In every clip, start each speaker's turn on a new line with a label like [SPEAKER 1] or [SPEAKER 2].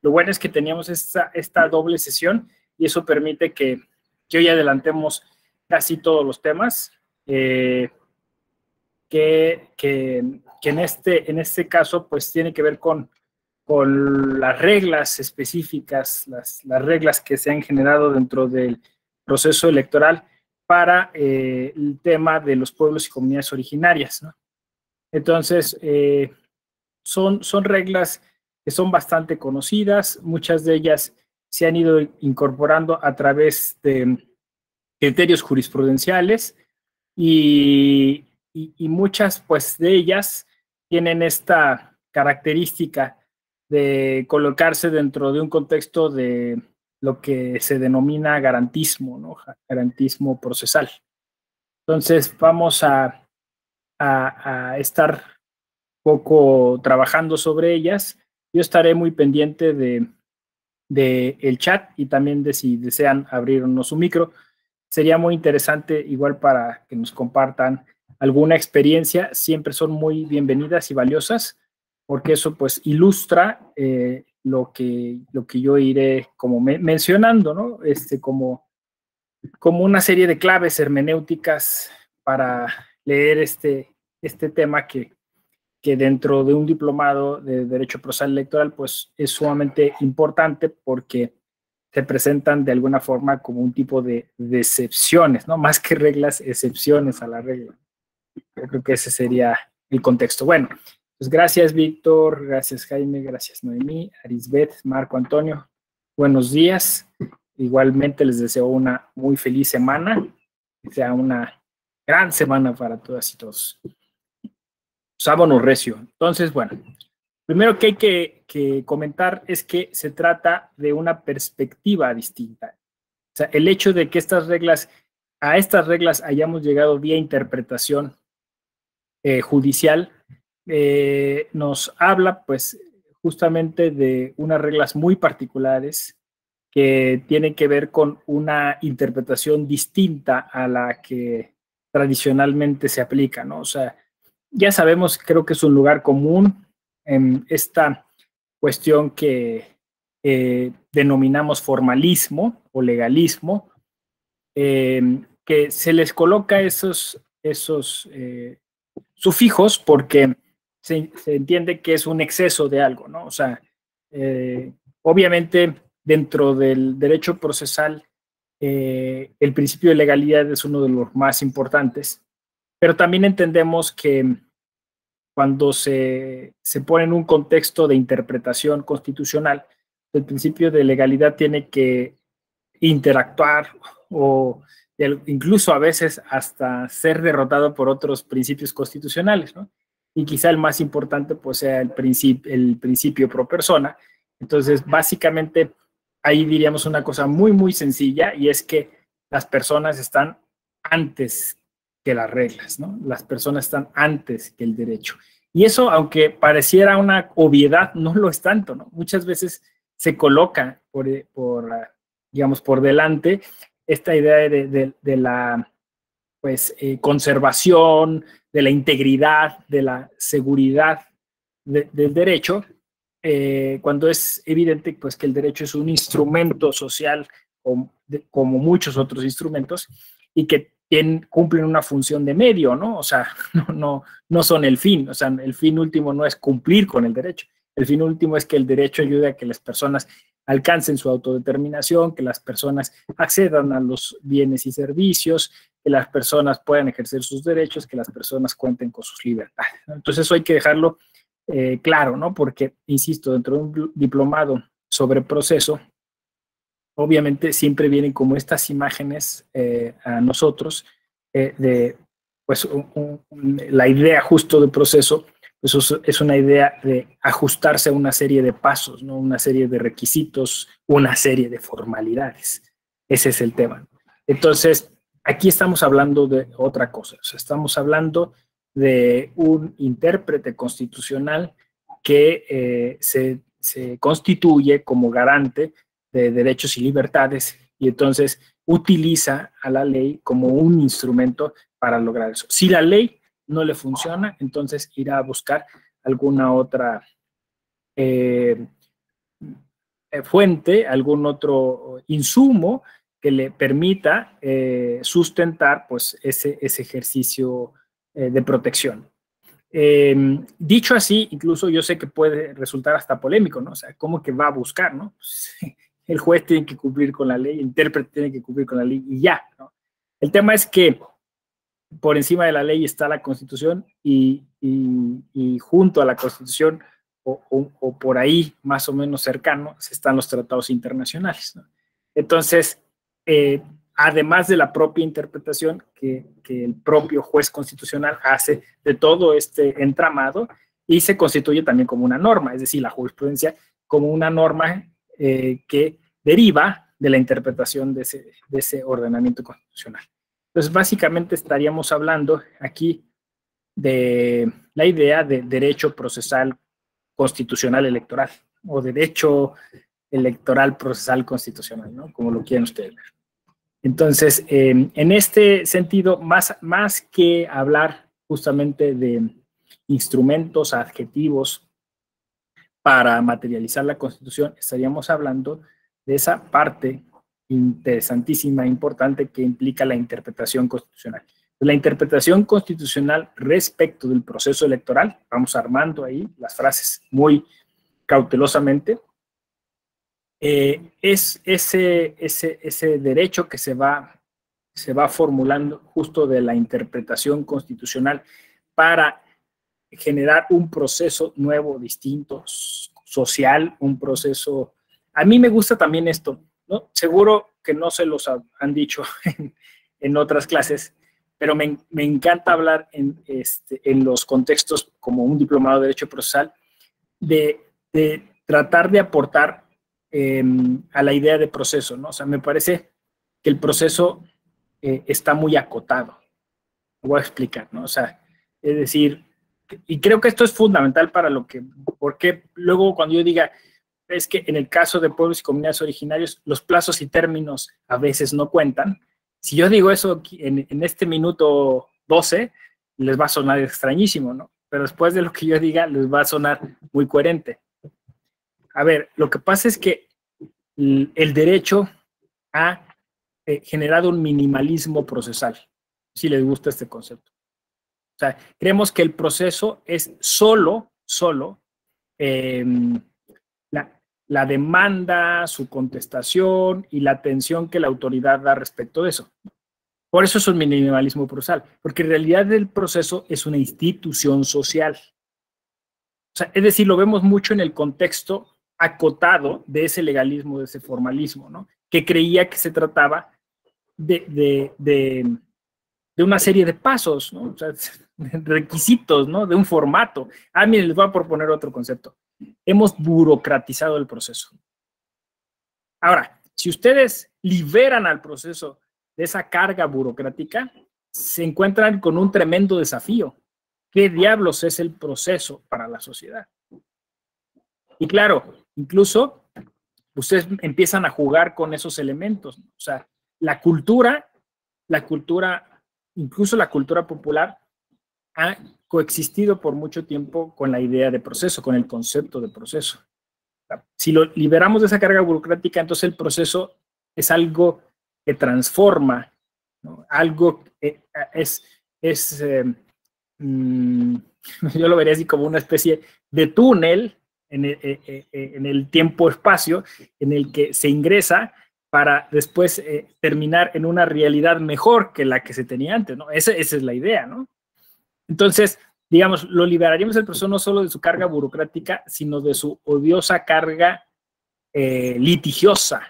[SPEAKER 1] Lo bueno es que teníamos esta doble sesión y eso permite que hoy adelantemos casi todos los temas, que en este caso pues tiene que ver con las reglas específicas, las reglas que se han generado dentro del proceso electoral para el tema de los pueblos y comunidades originarias, ¿no? Entonces, son reglas que son bastante conocidas, muchas de ellas se han ido incorporando a través de criterios jurisprudenciales y muchas pues de ellas tienen esta característica de colocarse dentro de un contexto de lo que se denomina garantismo, ¿no? Garantismo procesal. Entonces vamos a estar poco trabajando sobre ellas. Yo estaré muy pendiente de el chat y también de si desean abrirnos su micro. Sería muy interesante igual para que nos compartan alguna experiencia. Siempre son muy bienvenidas y valiosas porque eso pues ilustra lo que yo iré como mencionando, ¿no? Como una serie de claves hermenéuticas para leer este tema que dentro de un diplomado de Derecho Procesal Electoral pues es sumamente importante porque se presentan de alguna forma como un tipo de excepciones, ¿no? Más que reglas, excepciones a la regla. Yo creo que ese sería el contexto. Bueno, pues gracias Víctor, gracias Jaime, gracias Noemí, Arisbeth, Marco Antonio. Buenos días. Igualmente les deseo una muy feliz semana, que sea una gran semana para todas y todos. Sábado recio. Entonces, bueno, primero que hay que comentar es que se trata de una perspectiva distinta. O sea, el hecho de que a estas reglas hayamos llegado vía interpretación judicial, nos habla pues justamente de unas reglas muy particulares que tienen que ver con una interpretación distinta a la que tradicionalmente se aplica, ¿no? O sea, ya sabemos, creo que es un lugar común en esta cuestión que denominamos formalismo o legalismo, que se les coloca esos sufijos porque se entiende que es un exceso de algo, ¿no? O sea, obviamente dentro del derecho procesal el principio de legalidad es uno de los más importantes, pero también entendemos que cuando se pone en un contexto de interpretación constitucional, el principio de legalidad tiene que interactuar o incluso a veces hasta ser derrotado por otros principios constitucionales, ¿no? Y quizá el más importante pues sea el principio pro persona. Entonces, básicamente, ahí diríamos una cosa muy, muy sencilla y es que las personas están antes que las reglas, ¿no? Las personas están antes que el derecho. Y eso, aunque pareciera una obviedad, no lo es tanto, ¿no? Muchas veces se coloca digamos, por delante esta idea de la pues, conservación, de la integridad, de la seguridad del derecho, cuando es evidente pues, que el derecho es un instrumento social como muchos otros instrumentos y que cumplen una función de medio, ¿no? O sea, no son el fin, o sea, el fin último no es cumplir con el derecho, el fin último es que el derecho ayude a que las personas alcancen su autodeterminación, que las personas accedan a los bienes y servicios, que las personas puedan ejercer sus derechos, que las personas cuenten con sus libertades, ¿no? Entonces eso hay que dejarlo claro, ¿no? Porque, insisto, dentro de un diplomado sobre proceso, obviamente siempre vienen como estas imágenes a nosotros de, pues, la idea justo de proceso, pues es una idea de ajustarse a una serie de pasos, ¿no? Una serie de requisitos, una serie de formalidades. Ese es el tema. Entonces, aquí estamos hablando de otra cosa. O sea, estamos hablando de un intérprete constitucional que se constituye como garante de derechos y libertades y entonces utiliza a la ley como un instrumento para lograr eso. Si la ley no le funciona, entonces irá a buscar alguna otra fuente, algún otro insumo que le permita sustentar pues ese ejercicio de protección. Dicho así, incluso yo sé que puede resultar hasta polémico, ¿no? O sea, ¿cómo que va a buscar, no? El juez tiene que cumplir con la ley, el intérprete tiene que cumplir con la ley y ya, ¿no? El tema es que por encima de la ley está la Constitución y junto a la Constitución o por ahí más o menos cercanos están los tratados internacionales, ¿no? Entonces, además de la propia interpretación que el propio juez constitucional hace de todo este entramado y se constituye también como una norma, es decir, la jurisprudencia como una norma que deriva de la interpretación de ese ordenamiento constitucional. Entonces, básicamente estaríamos hablando aquí de la idea de derecho procesal constitucional electoral o derecho electoral procesal constitucional, ¿no? Como lo quieran ustedes ver. Entonces, en este sentido, más que hablar justamente de instrumentos, adjetivos para materializar la Constitución, estaríamos hablando de esa parte interesantísima, importante, que implica la interpretación constitucional. La interpretación constitucional respecto del proceso electoral, vamos armando ahí las frases muy cautelosamente, es ese derecho que se va formulando justo de la interpretación constitucional para generar un proceso nuevo, distinto, social, un proceso... A mí me gusta también esto, ¿no? Seguro que no se los han dicho en otras clases, pero me encanta hablar en los contextos como un diplomado de Derecho Procesal, de tratar de aportar a la idea de proceso, ¿no? O sea, me parece que el proceso está muy acotado. Lo voy a explicar, ¿no? O sea, es decir, y creo que esto es fundamental para porque luego cuando yo diga, es que en el caso de pueblos y comunidades originarios, los plazos y términos a veces no cuentan. Si yo digo eso en este minuto 12, les va a sonar extrañísimo, ¿no? Pero después de lo que yo diga, les va a sonar muy coherente. A ver, lo que pasa es que el derecho ha generado un minimalismo procesal, si les gusta este concepto. O sea, creemos que el proceso es solo la demanda, su contestación y la atención que la autoridad da respecto de eso. Por eso es un minimalismo procesal, porque en realidad el proceso es una institución social. O sea, es decir, lo vemos mucho en el contexto acotado de ese legalismo, de ese formalismo, ¿no? Que creía que se trataba de una serie de pasos, ¿no? O sea, requisitos, ¿no? De un formato. Miren, les voy a proponer otro concepto. Hemos burocratizado el proceso. Ahora, si ustedes liberan al proceso de esa carga burocrática, se encuentran con un tremendo desafío. ¿Qué diablos es el proceso para la sociedad? Y claro, incluso ustedes empiezan a jugar con esos elementos, ¿no? O sea, la cultura, incluso la cultura popular, ha coexistido por mucho tiempo con la idea de proceso, con el concepto de proceso. Si lo liberamos de esa carga burocrática, entonces el proceso es algo que transforma, ¿no? Algo que yo lo vería así como una especie de túnel en el tiempo-espacio en el que se ingresa para después terminar en una realidad mejor que la que se tenía antes, ¿no? Esa es la idea, ¿no? Entonces, digamos, lo liberaríamos el proceso no solo de su carga burocrática, sino de su odiosa carga litigiosa.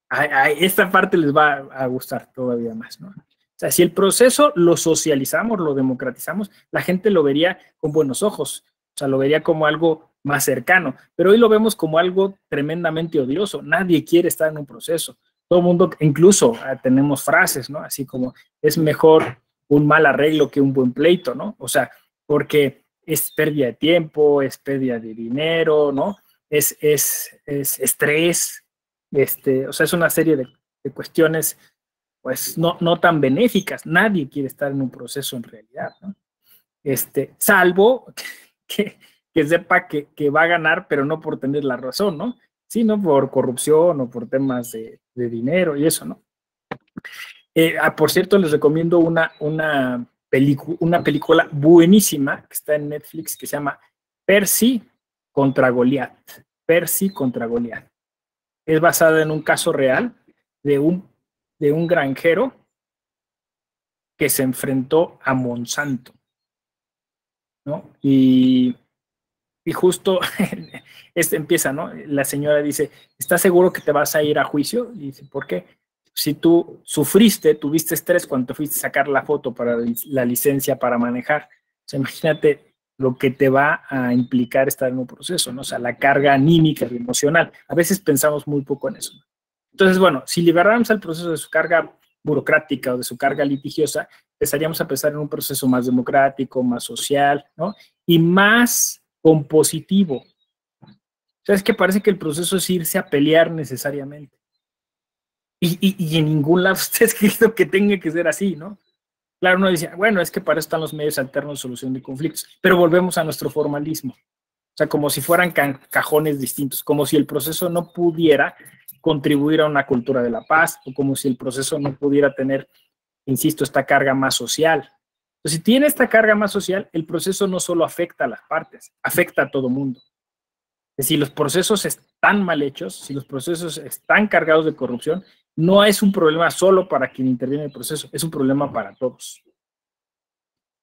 [SPEAKER 1] A esta parte les va a gustar todavía más, ¿no? O sea, si el proceso lo socializamos, lo democratizamos, la gente lo vería con buenos ojos, o sea, lo vería como algo más cercano, pero hoy lo vemos como algo tremendamente odioso. Nadie quiere estar en un proceso. Todo el mundo, incluso tenemos frases, ¿no? Así como, es mejor un mal arreglo que un buen pleito, ¿no? O sea, porque es pérdida de tiempo, es pérdida de dinero, ¿no? Es estrés, o sea, es una serie de cuestiones, pues, no tan benéficas. Nadie quiere estar en un proceso en realidad, ¿no? Salvo que sepa que va a ganar, pero no por tener la razón, ¿no? Sí, ¿no? Por corrupción o por temas de dinero y eso, ¿no? Por cierto, les recomiendo una película buenísima que está en Netflix que se llama Percy contra Goliat. Percy contra Goliat. Es basada en un caso real de un granjero que se enfrentó a Monsanto, ¿no? Y justo empieza, ¿no? La señora dice, ¿estás seguro que te vas a ir a juicio? Y dice, ¿por qué? Si tú sufriste, tuviste estrés cuando te fuiste a sacar la foto para la licencia para manejar. O sea, imagínate lo que te va a implicar estar en un proceso, ¿no? O sea, la carga anímica y emocional. A veces pensamos muy poco en eso. Entonces, bueno, si liberáramos al proceso de su carga burocrática o de su carga litigiosa, empezaríamos a pensar en un proceso más democrático, más social, ¿no? Y más compositivo. O sea, es que parece que el proceso es irse a pelear necesariamente. Y en ningún lado está escrito que tenga que ser así, ¿no? Claro, uno dice, bueno, es que para eso están los medios alternos de solución de conflictos, pero volvemos a nuestro formalismo. O sea, como si fueran cajones distintos, como si el proceso no pudiera contribuir a una cultura de la paz, o como si el proceso no pudiera tener, insisto, esta carga más social. Entonces, si tiene esta carga más social, el proceso no solo afecta a las partes, afecta a todo mundo. Si los procesos están mal hechos, si los procesos están cargados de corrupción, no es un problema solo para quien interviene en el proceso, es un problema para todos.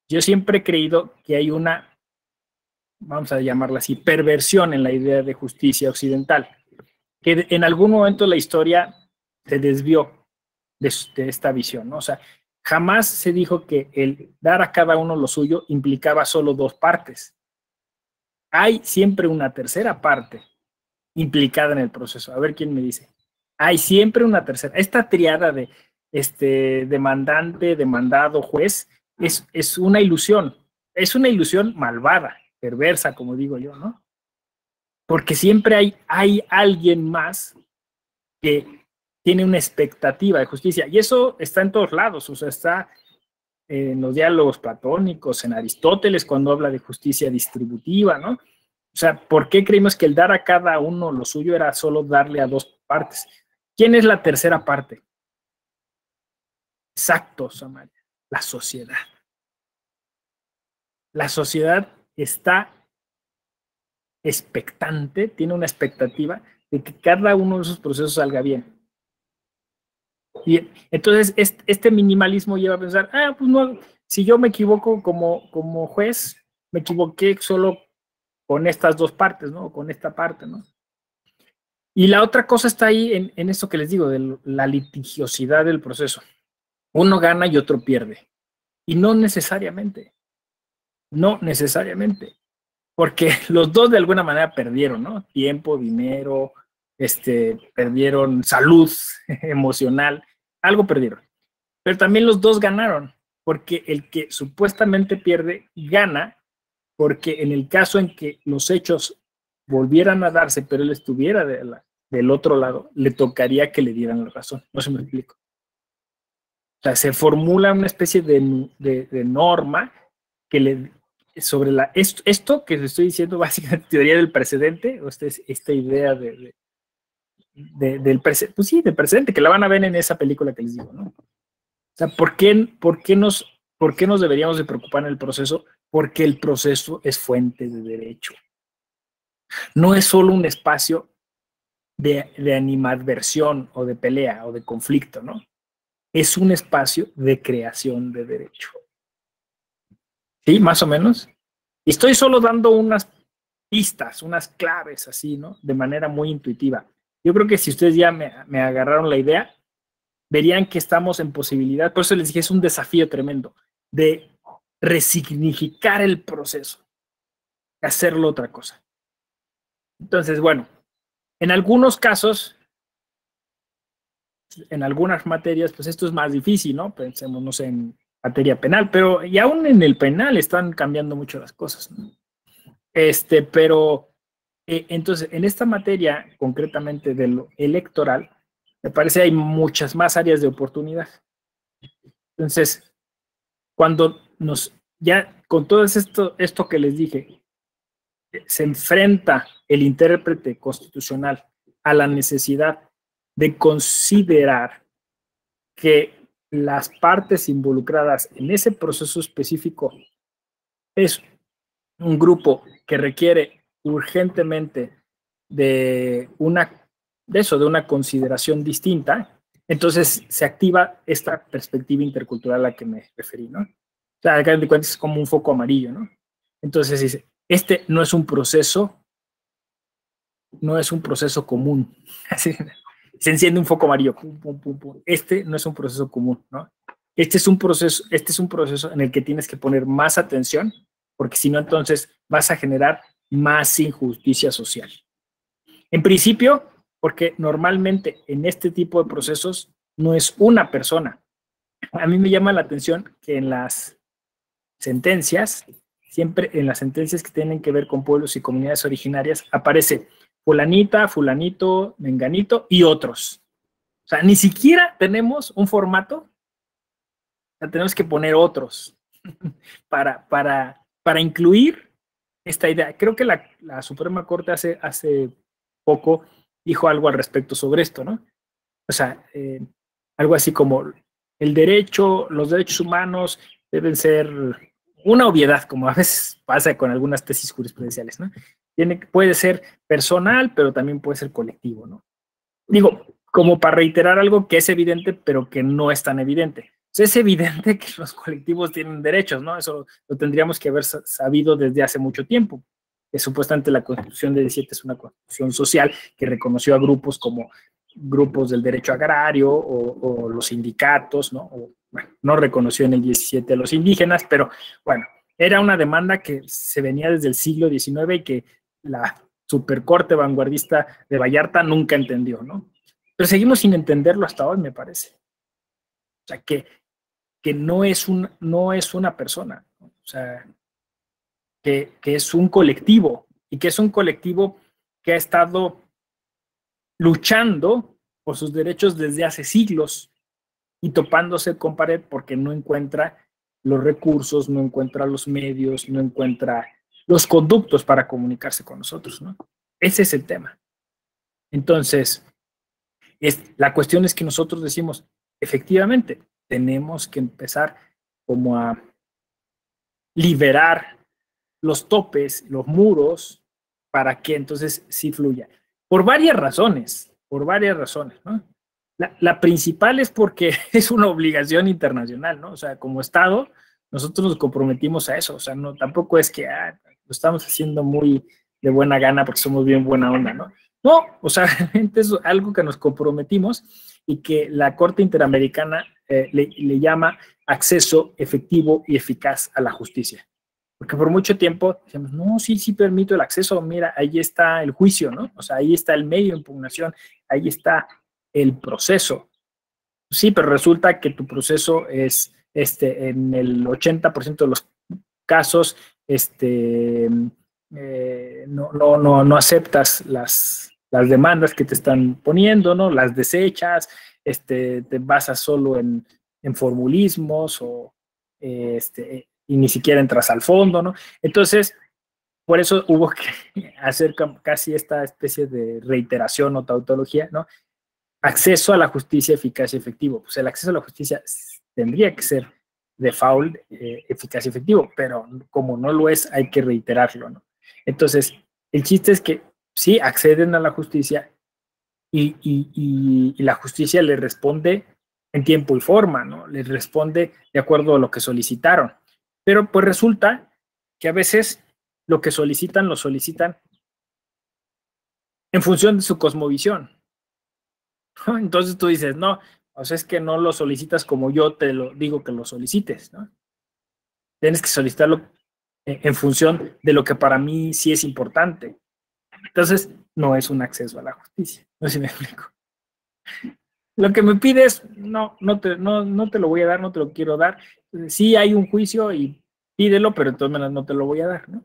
[SPEAKER 1] Yo siempre he creído que hay una, vamos a llamarla así, perversión en la idea de justicia occidental, que en algún momento la historia se desvió de esta visión, ¿no? O sea, jamás se dijo que el dar a cada uno lo suyo implicaba solo dos partes. Hay siempre una tercera parte implicada en el proceso. A ver quién me dice. Hay siempre una tercera. Esta triada de demandante, demandado, juez, es una ilusión. Es una ilusión malvada, perversa, como digo yo, ¿no? Porque siempre hay alguien más que tiene una expectativa de justicia. Y eso está en todos lados. O sea, está en los diálogos platónicos, en Aristóteles, cuando habla de justicia distributiva, ¿no? O sea, ¿por qué creímos que el dar a cada uno lo suyo era solo darle a dos partes? ¿Quién es la tercera parte? Exacto, Samaria, la sociedad. La sociedad está expectante, tiene una expectativa de que cada uno de esos procesos salga bien. Y entonces este minimalismo lleva a pensar, pues no, si yo me equivoco como juez, me equivoqué solo con estas dos partes, ¿no? Con esta parte, ¿no? Y la otra cosa está ahí en esto que les digo, de la litigiosidad del proceso. Uno gana y otro pierde. Y no necesariamente. No necesariamente. Porque los dos de alguna manera perdieron, ¿no? Tiempo, dinero, perdieron salud emocional, algo perdieron. Pero también los dos ganaron, porque el que supuestamente pierde, gana, porque en el caso en que los hechos volvieran a darse, pero él estuviera del otro lado, le tocaría que le dieran la razón. No se me explico. O sea, se formula una especie de norma que sobre esto que les estoy diciendo, básicamente teoría del precedente, o esta idea del precedente, pues sí, del precedente, que la van a ver en esa película que les digo, ¿no? O sea, ¿por qué nos deberíamos de preocupar en el proceso? Porque el proceso es fuente de derecho. No es solo un espacio de animadversión o de pelea o de conflicto, ¿no? Es un espacio de creación de derecho. ¿Sí? Más o menos. Y estoy solo dando unas pistas, unas claves así, ¿no? De manera muy intuitiva. Yo creo que si ustedes ya me agarraron la idea, verían que estamos en posibilidad, por eso les dije, es un desafío tremendo, de resignificar el proceso, de hacerlo otra cosa. Entonces, bueno, en algunos casos, en algunas materias, pues esto es más difícil, ¿no? Pensemos, no sé, en materia penal, pero y aún en el penal están cambiando mucho las cosas, ¿no? Pero entonces, en esta materia, concretamente de lo electoral, me parece hay muchas más áreas de oportunidad. Entonces, cuando ya con todo esto que les dije, se enfrenta el intérprete constitucional a la necesidad de considerar que las partes involucradas en ese proceso específico es un grupo que requiere urgentemente de una consideración distinta, entonces se activa esta perspectiva intercultural a la que me referí, ¿no? O sea, al final de cuentas es como un foco amarillo, ¿no? Entonces dice, este no es un proceso común. Así, se enciende un foco amarillo, pum, pum, pum, pum. Este no es un proceso común, ¿no? Este es un proceso en el que tienes que poner más atención, porque si no, entonces vas a generar más injusticia social. En principio, porque normalmente en este tipo de procesos no es una persona. A mí me llama la atención que en las sentencias, siempre en las sentencias que tienen que ver con pueblos y comunidades originarias, aparece fulanita, fulanito, menganito y otros. O sea, ni siquiera tenemos un formato, o sea, tenemos que poner otros para incluir esta idea. Creo que la Suprema Corte hace poco dijo algo al respecto sobre esto, ¿no? O sea, algo así como los derechos humanos deben ser una obviedad, como a veces pasa con algunas tesis jurisprudenciales, ¿no? Puede ser personal, pero también puede ser colectivo, ¿no? Digo, como para reiterar algo que es evidente, pero que no es tan evidente. O sea, es evidente que los colectivos tienen derechos, ¿no? Eso lo tendríamos que haber sabido desde hace mucho tiempo. Que supuestamente la Constitución de 17 es una constitución social que reconoció a grupos como grupos del derecho agrario o los sindicatos, ¿no? Bueno, no reconoció en el 17 a los indígenas, pero bueno, era una demanda que se venía desde el siglo XIX y que la supercorte vanguardista de Vallarta nunca entendió, ¿no? Pero seguimos sin entenderlo hasta hoy, me parece. O sea, que no es una persona, ¿no? O sea, que es un colectivo y que es un colectivo que ha estado luchando por sus derechos desde hace siglos y topándose con pared porque no encuentra los recursos, no encuentra los medios, no encuentra los conductos para comunicarse con nosotros, ¿no? Ese es el tema. Entonces, la cuestión es que nosotros decimos, efectivamente, tenemos que empezar como a liberar los topes, los muros, para que entonces sí fluya. Por varias razones, ¿no? La principal es porque es una obligación internacional, ¿no? O sea, como Estado, nosotros nos comprometimos a eso, o sea, no, tampoco es que lo estamos haciendo muy de buena gana porque somos bien buena onda, ¿no? No, o sea, realmente es algo que nos comprometimos y que la Corte Interamericana le llama acceso efectivo y eficaz a la justicia. Porque por mucho tiempo decíamos, no, sí permito el acceso, mira, ahí está el juicio, ¿no? O sea, ahí está el medio de impugnación, ahí está el proceso. Sí, pero resulta que tu proceso es, en el 80% de los casos, no aceptas las demandas que te están poniendo, ¿no? Las desechas, te basas solo en formulismos o y ni siquiera entras al fondo, ¿no? Entonces, por eso hubo que hacer casi esta especie de reiteración o tautología, ¿no? Acceso a la justicia eficaz y efectivo. Pues el acceso a la justicia tendría que ser default, eficaz y efectivo, pero como no lo es, hay que reiterarlo, ¿no? Entonces, el chiste es que sí acceden a la justicia y la justicia le responde en tiempo y forma, ¿no? Les responde de acuerdo a lo que solicitaron. Pero pues resulta que a veces lo que solicitan, lo solicitan en función de su cosmovisión. Entonces tú dices, no, o sea, es que no lo solicitas como yo te lo digo que lo solicites, ¿no? Tienes que solicitarlo en función de lo que para mí sí es importante. Entonces, no es un acceso a la justicia. No sé si me explico. Lo que me pides, no te lo voy a dar, no te lo quiero dar. Sí hay un juicio y pídelo, pero de todas maneras no te lo voy a dar, ¿no?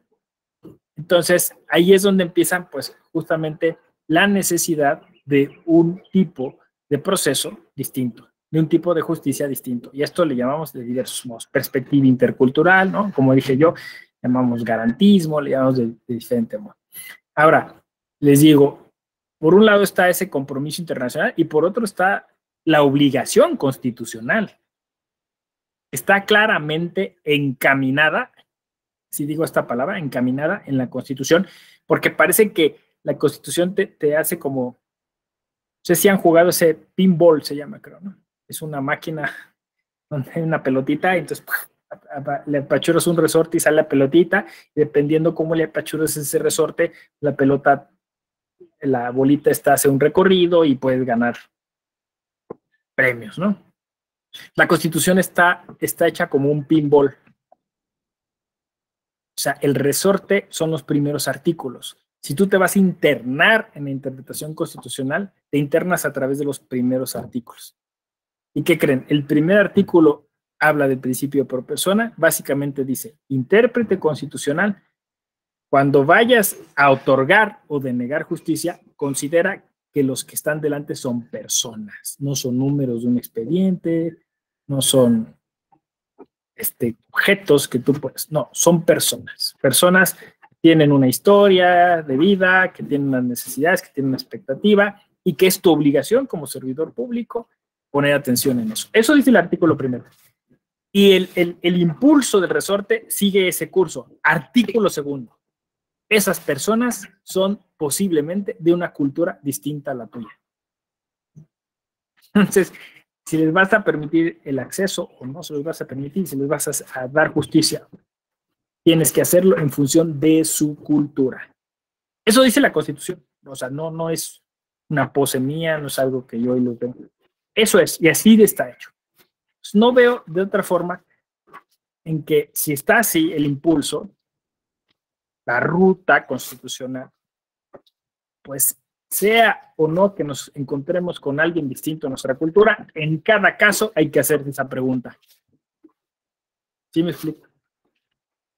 [SPEAKER 1] Entonces, ahí es donde empiezan, pues, justamente la necesidad de un tipo de proceso distinto, de un tipo de justicia distinto. Y esto le llamamos de diversos modos. Perspectiva intercultural, ¿no? Como dije yo, llamamos garantismo, le llamamos de diferente modo. Ahora, les digo, por un lado está ese compromiso internacional y por otro está la obligación constitucional. Está claramente encaminada, si digo esta palabra, encaminada en la Constitución, porque parece que la Constitución te hace como, no sé si han jugado ese pinball, se llama, creo, ¿no? Es una máquina donde hay una pelotita y entonces le apachuras un resorte y sale la pelotita, y dependiendo cómo le apachuras ese resorte, la pelota, la bolita hace un recorrido y puedes ganar premios, ¿no? La Constitución está hecha como un pinball. O sea, el resorte son los primeros artículos. Si tú te vas a internar en la interpretación constitucional, te internas a través de los primeros artículos. ¿Y qué creen? El primer artículo habla del principio pro persona, básicamente dice, intérprete constitucional, cuando vayas a otorgar o denegar justicia, considera que los que están delante son personas, no son números de un expediente, no son objetos que tú puedes, no, son personas. Personas que tienen una historia de vida, que tienen unas necesidades, que tienen una expectativa y que es tu obligación como servidor público poner atención en eso. Eso dice el artículo primero. Y el impulso del resorte sigue ese curso. Artículo segundo. Esas personas son posiblemente de una cultura distinta a la tuya. Entonces, si les vas a permitir el acceso o no se los vas a permitir, si les vas a dar justicia, tienes que hacerlo en función de su cultura. Eso dice la Constitución. O sea, no es una pose mía, no es algo que yo hoy lo tengo. Eso es, y así está hecho. Pues no veo de otra forma en que si está así el impulso, la ruta constitucional, pues sea o no que nos encontremos con alguien distinto a nuestra cultura, en cada caso hay que hacer esa pregunta. ¿Sí me explico?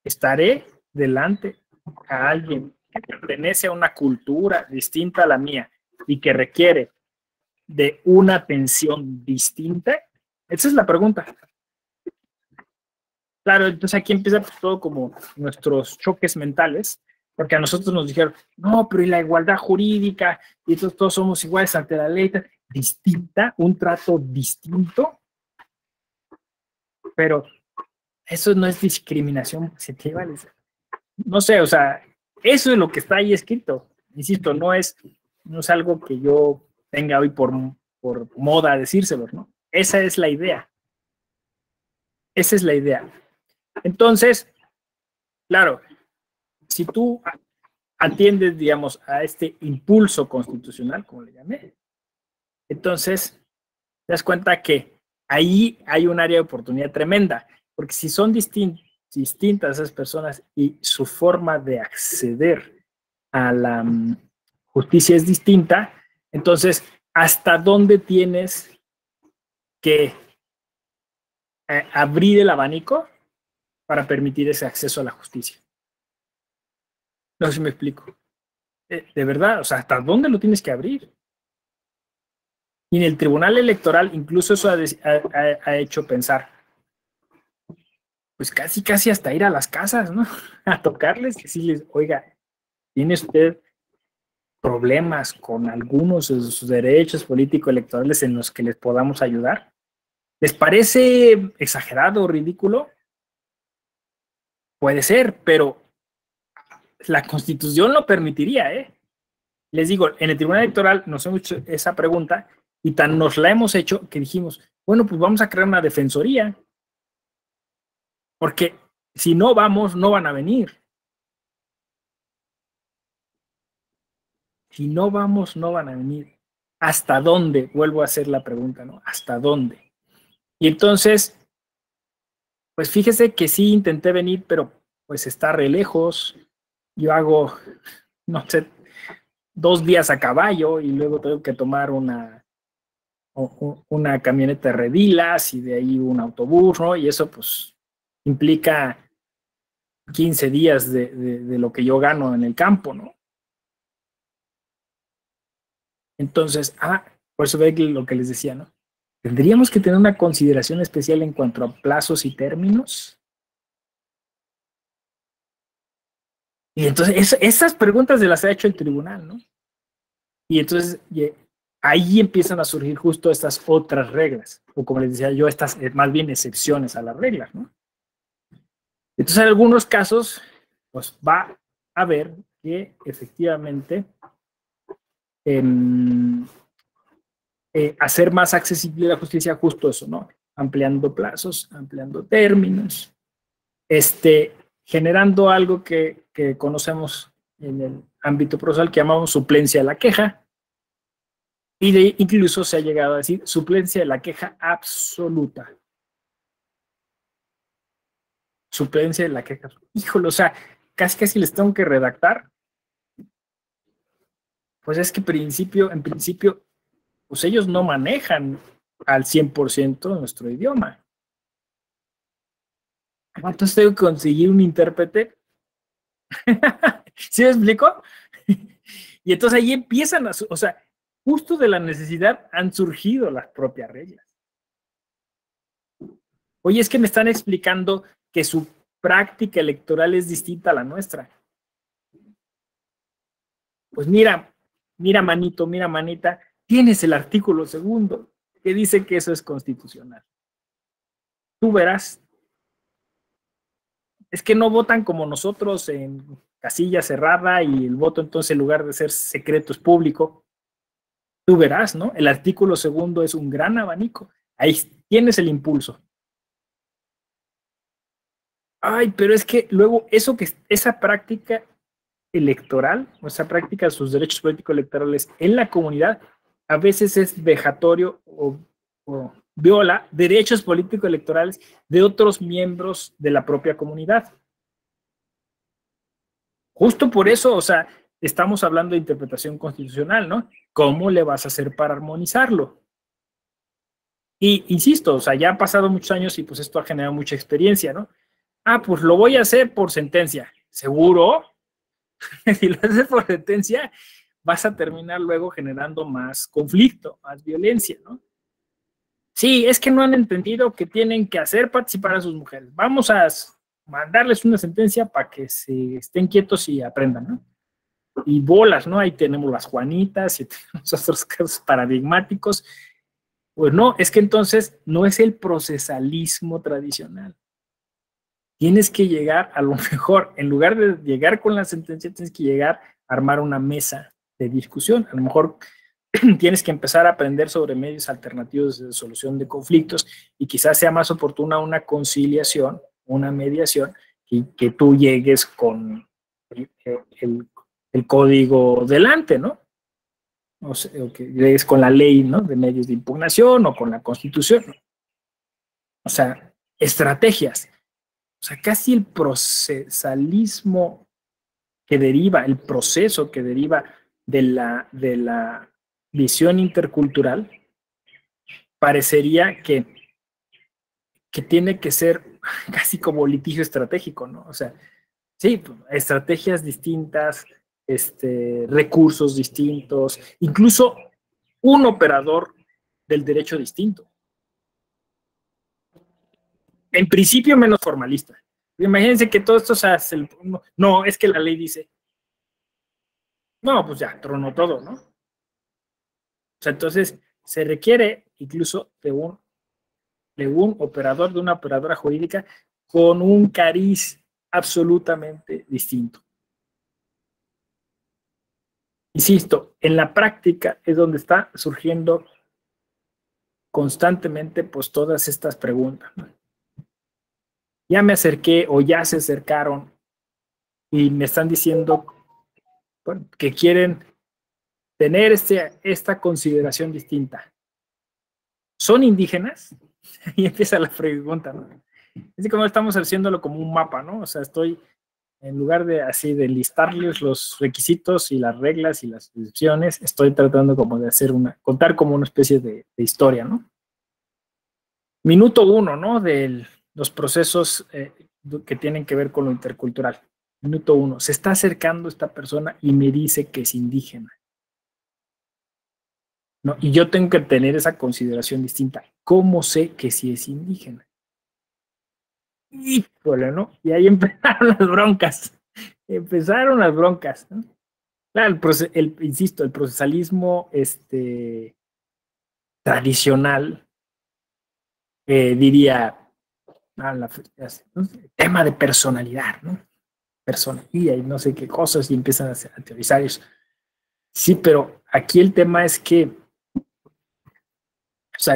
[SPEAKER 1] ¿Estaré delante a alguien que pertenece a una cultura distinta a la mía y que requiere de una atención distinta? Esa es la pregunta. Claro, entonces aquí empieza pues todo como nuestros choques mentales, porque a nosotros nos dijeron, no, pero y la igualdad jurídica, y todos somos iguales ante la ley, distinta, un trato distinto, pero eso no es discriminación positiva. No sé, o sea, eso es lo que está ahí escrito. Insisto, no es algo que yo tenga hoy por moda decírselo, ¿no? Esa es la idea. Esa es la idea. Entonces, claro, si tú atiendes, digamos, a este impulso constitucional, como le llamé, entonces te das cuenta que ahí hay un área de oportunidad tremenda, porque si son distintas esas personas y su forma de acceder a la justicia es distinta, entonces, ¿hasta dónde tienes que abrir el abanico para permitir ese acceso a la justicia? No sé si me explico. De verdad, o sea, ¿hasta dónde lo tienes que abrir? Y en el Tribunal Electoral, incluso eso ha hecho pensar, pues casi hasta ir a las casas, ¿no? A tocarles, decirles, oiga, ¿tiene usted problemas con algunos de sus derechos político-electorales en los que les podamos ayudar? ¿Les parece exagerado o ridículo? Puede ser, pero la Constitución lo permitiría, ¿eh? Les digo, en el Tribunal Electoral nos hemos hecho esa pregunta y tan nos la hemos hecho que dijimos, bueno, pues vamos a crear una defensoría, porque si no vamos, no van a venir. Si no vamos, no van a venir. ¿Hasta dónde? Vuelvo a hacer la pregunta, ¿no? ¿Hasta dónde? Y entonces, pues fíjese que sí intenté venir, pero pues está re lejos. Yo hago, no sé, 2 días a caballo y luego tengo que tomar una camioneta de redilas y de ahí un autobús, ¿no? Y eso pues implica 15 días de lo que yo gano en el campo, ¿no? Entonces, por eso ve lo que les decía, ¿no? ¿Tendríamos que tener una consideración especial en cuanto a plazos y términos? Y entonces, esas preguntas se las ha hecho el tribunal, ¿no? Y entonces ahí empiezan a surgir justo estas otras reglas, o como les decía yo, estas más bien excepciones a las reglas, ¿no? Entonces, en algunos casos, pues va a ver que efectivamente hacer más accesible la justicia, justo eso, ¿no? Ampliando plazos, ampliando términos, generando algo que conocemos en el ámbito procesal que llamamos suplencia de la queja, y incluso se ha llegado a decir suplencia de la queja absoluta. Suplencia de la queja. Híjole, o sea, casi les tengo que redactar. Pues es que en principio, pues ellos no manejan al 100% nuestro idioma. Entonces tengo que conseguir un intérprete. ¿Sí me explico? Y entonces ahí empiezan o sea, justo de la necesidad han surgido las propias reglas. Oye, es que me están explicando que su práctica electoral es distinta a la nuestra. Pues mira, manito, mira, manita, tienes el artículo 2 que dice que eso es constitucional. Tú verás. Es que no votan como nosotros en casilla cerrada y el voto entonces en lugar de ser secreto es público. Tú verás, ¿no? El artículo 2 es un gran abanico. Ahí tienes el impulso. Ay, pero es que luego esa práctica electoral, o esa práctica de sus derechos políticos electorales en la comunidad, a veces es vejatorio o viola derechos políticos electorales de otros miembros de la propia comunidad. Justo por eso, o sea, estamos hablando de interpretación constitucional, ¿no? ¿Cómo le vas a hacer para armonizarlo? Y insisto, o sea, ya han pasado muchos años y pues esto ha generado mucha experiencia, ¿no? Ah, pues lo voy a hacer por sentencia. ¿Seguro? Si lo haces por sentencia, vas a terminar luego generando más conflicto, más violencia, ¿no? Sí, es que no han entendido que tienen que hacer participar a sus mujeres. Vamos a mandarles una sentencia para que se estén quietos y aprendan, ¿no? Y bolas, ¿no? Ahí tenemos las Juanitas y tenemos otros casos paradigmáticos. Pues no, es que entonces no es el procesalismo tradicional. Tienes que llegar, a lo mejor, en lugar de llegar con la sentencia, tienes que llegar a armar una mesa de discusión. A lo mejor tienes que empezar a aprender sobre medios alternativos de solución de conflictos y quizás sea más oportuna una conciliación, una mediación, y que tú llegues con el código delante, ¿no? O sea, o que llegues con la ley, ¿no? De medios de impugnación o con la Constitución, ¿no? O sea, estrategias. O sea, casi el procesalismo que deriva, el proceso que deriva de la visión intercultural, parecería que tiene que ser casi como litigio estratégico, ¿no? O sea, sí, estrategias distintas, recursos distintos, incluso un operador del derecho distinto. En principio menos formalista. Imagínense que todo esto se hace, no, es que la ley dice, no, pues ya, tronó todo, ¿no? O sea, entonces se requiere incluso de un operador, de una operadora jurídica con un cariz absolutamente distinto. Insisto, en la práctica es donde está surgiendo constantemente pues todas estas preguntas, ¿no? Ya me acerqué o ya se acercaron y me están diciendo, bueno, que quieren tener esta consideración distinta. ¿Son indígenas? Y empieza la pregunta, ¿no? Es como estamos haciéndolo como un mapa, ¿no? O sea, en lugar de así de listarles los requisitos y las reglas y las excepciones, estoy tratando como de contar como una especie de historia, ¿no? Minuto 1, ¿no? De los procesos que tienen que ver con lo intercultural. Minuto 1, se está acercando esta persona y me dice que es indígena, ¿no? Y yo tengo que tener esa consideración distinta. ¿Cómo sé que sí es indígena? Híjole, ¿no? Y ahí empezaron las broncas. Empezaron las broncas, ¿no? Claro, insisto, el procesalismo tradicional, diría, ¿no? Tema de personalidad, ¿no? Personalidad y no sé qué cosas, y empiezan a teorizar eso. Sí, pero aquí el tema es que, o sea,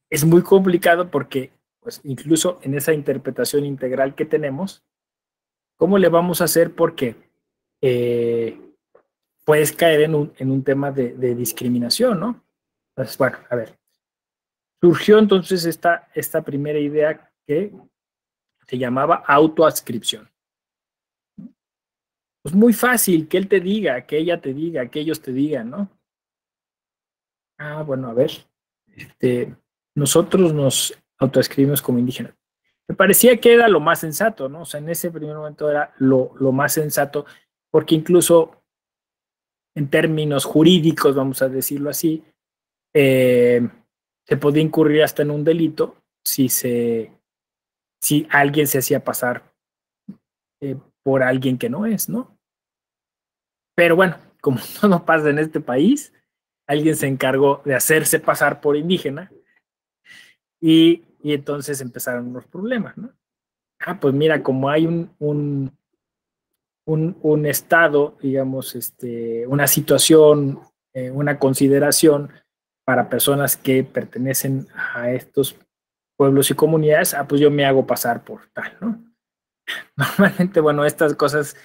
[SPEAKER 1] es muy complicado porque, pues, incluso en esa interpretación integral que tenemos, ¿cómo le vamos a hacer? Porque eh, puedes caer en un tema de discriminación, ¿no? Entonces, bueno, a ver, surgió entonces esta primera idea que se llamaba autoadscripción. Pues muy fácil que él te diga, que ella te diga, que ellos te digan, ¿no? Ah, bueno, a ver, nosotros nos autoescribimos como indígenas. Me parecía que era lo más sensato, ¿no? O sea, en ese primer momento era lo más sensato, porque incluso en términos jurídicos, vamos a decirlo así, eh, se podía incurrir hasta en un delito si alguien se hacía pasar por alguien que no es, ¿no? Pero bueno, como todo pasa en este país, alguien se encargó de hacerse pasar por indígena y entonces empezaron los problemas, ¿no? Ah, pues mira, como hay un estado, digamos, una situación, una consideración para personas que pertenecen a estos pueblos y comunidades, ah, pues yo me hago pasar por tal, ¿no? Normalmente, bueno, estas cosas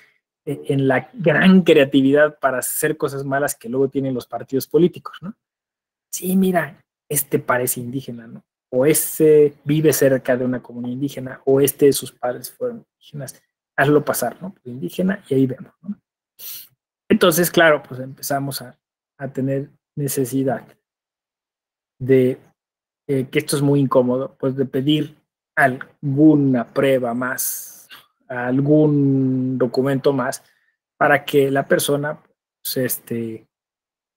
[SPEAKER 1] en la gran creatividad para hacer cosas malas que luego tienen los partidos políticos, ¿no? Sí, mira, parece indígena, ¿no? O vive cerca de una comunidad indígena, o de sus padres fueron indígenas, hazlo pasar, ¿no? Pues indígena y ahí vemos, ¿no? Entonces, claro, pues empezamos a tener necesidad de, que esto es muy incómodo, pues de pedir alguna prueba más, algún documento más, para que la persona, pues,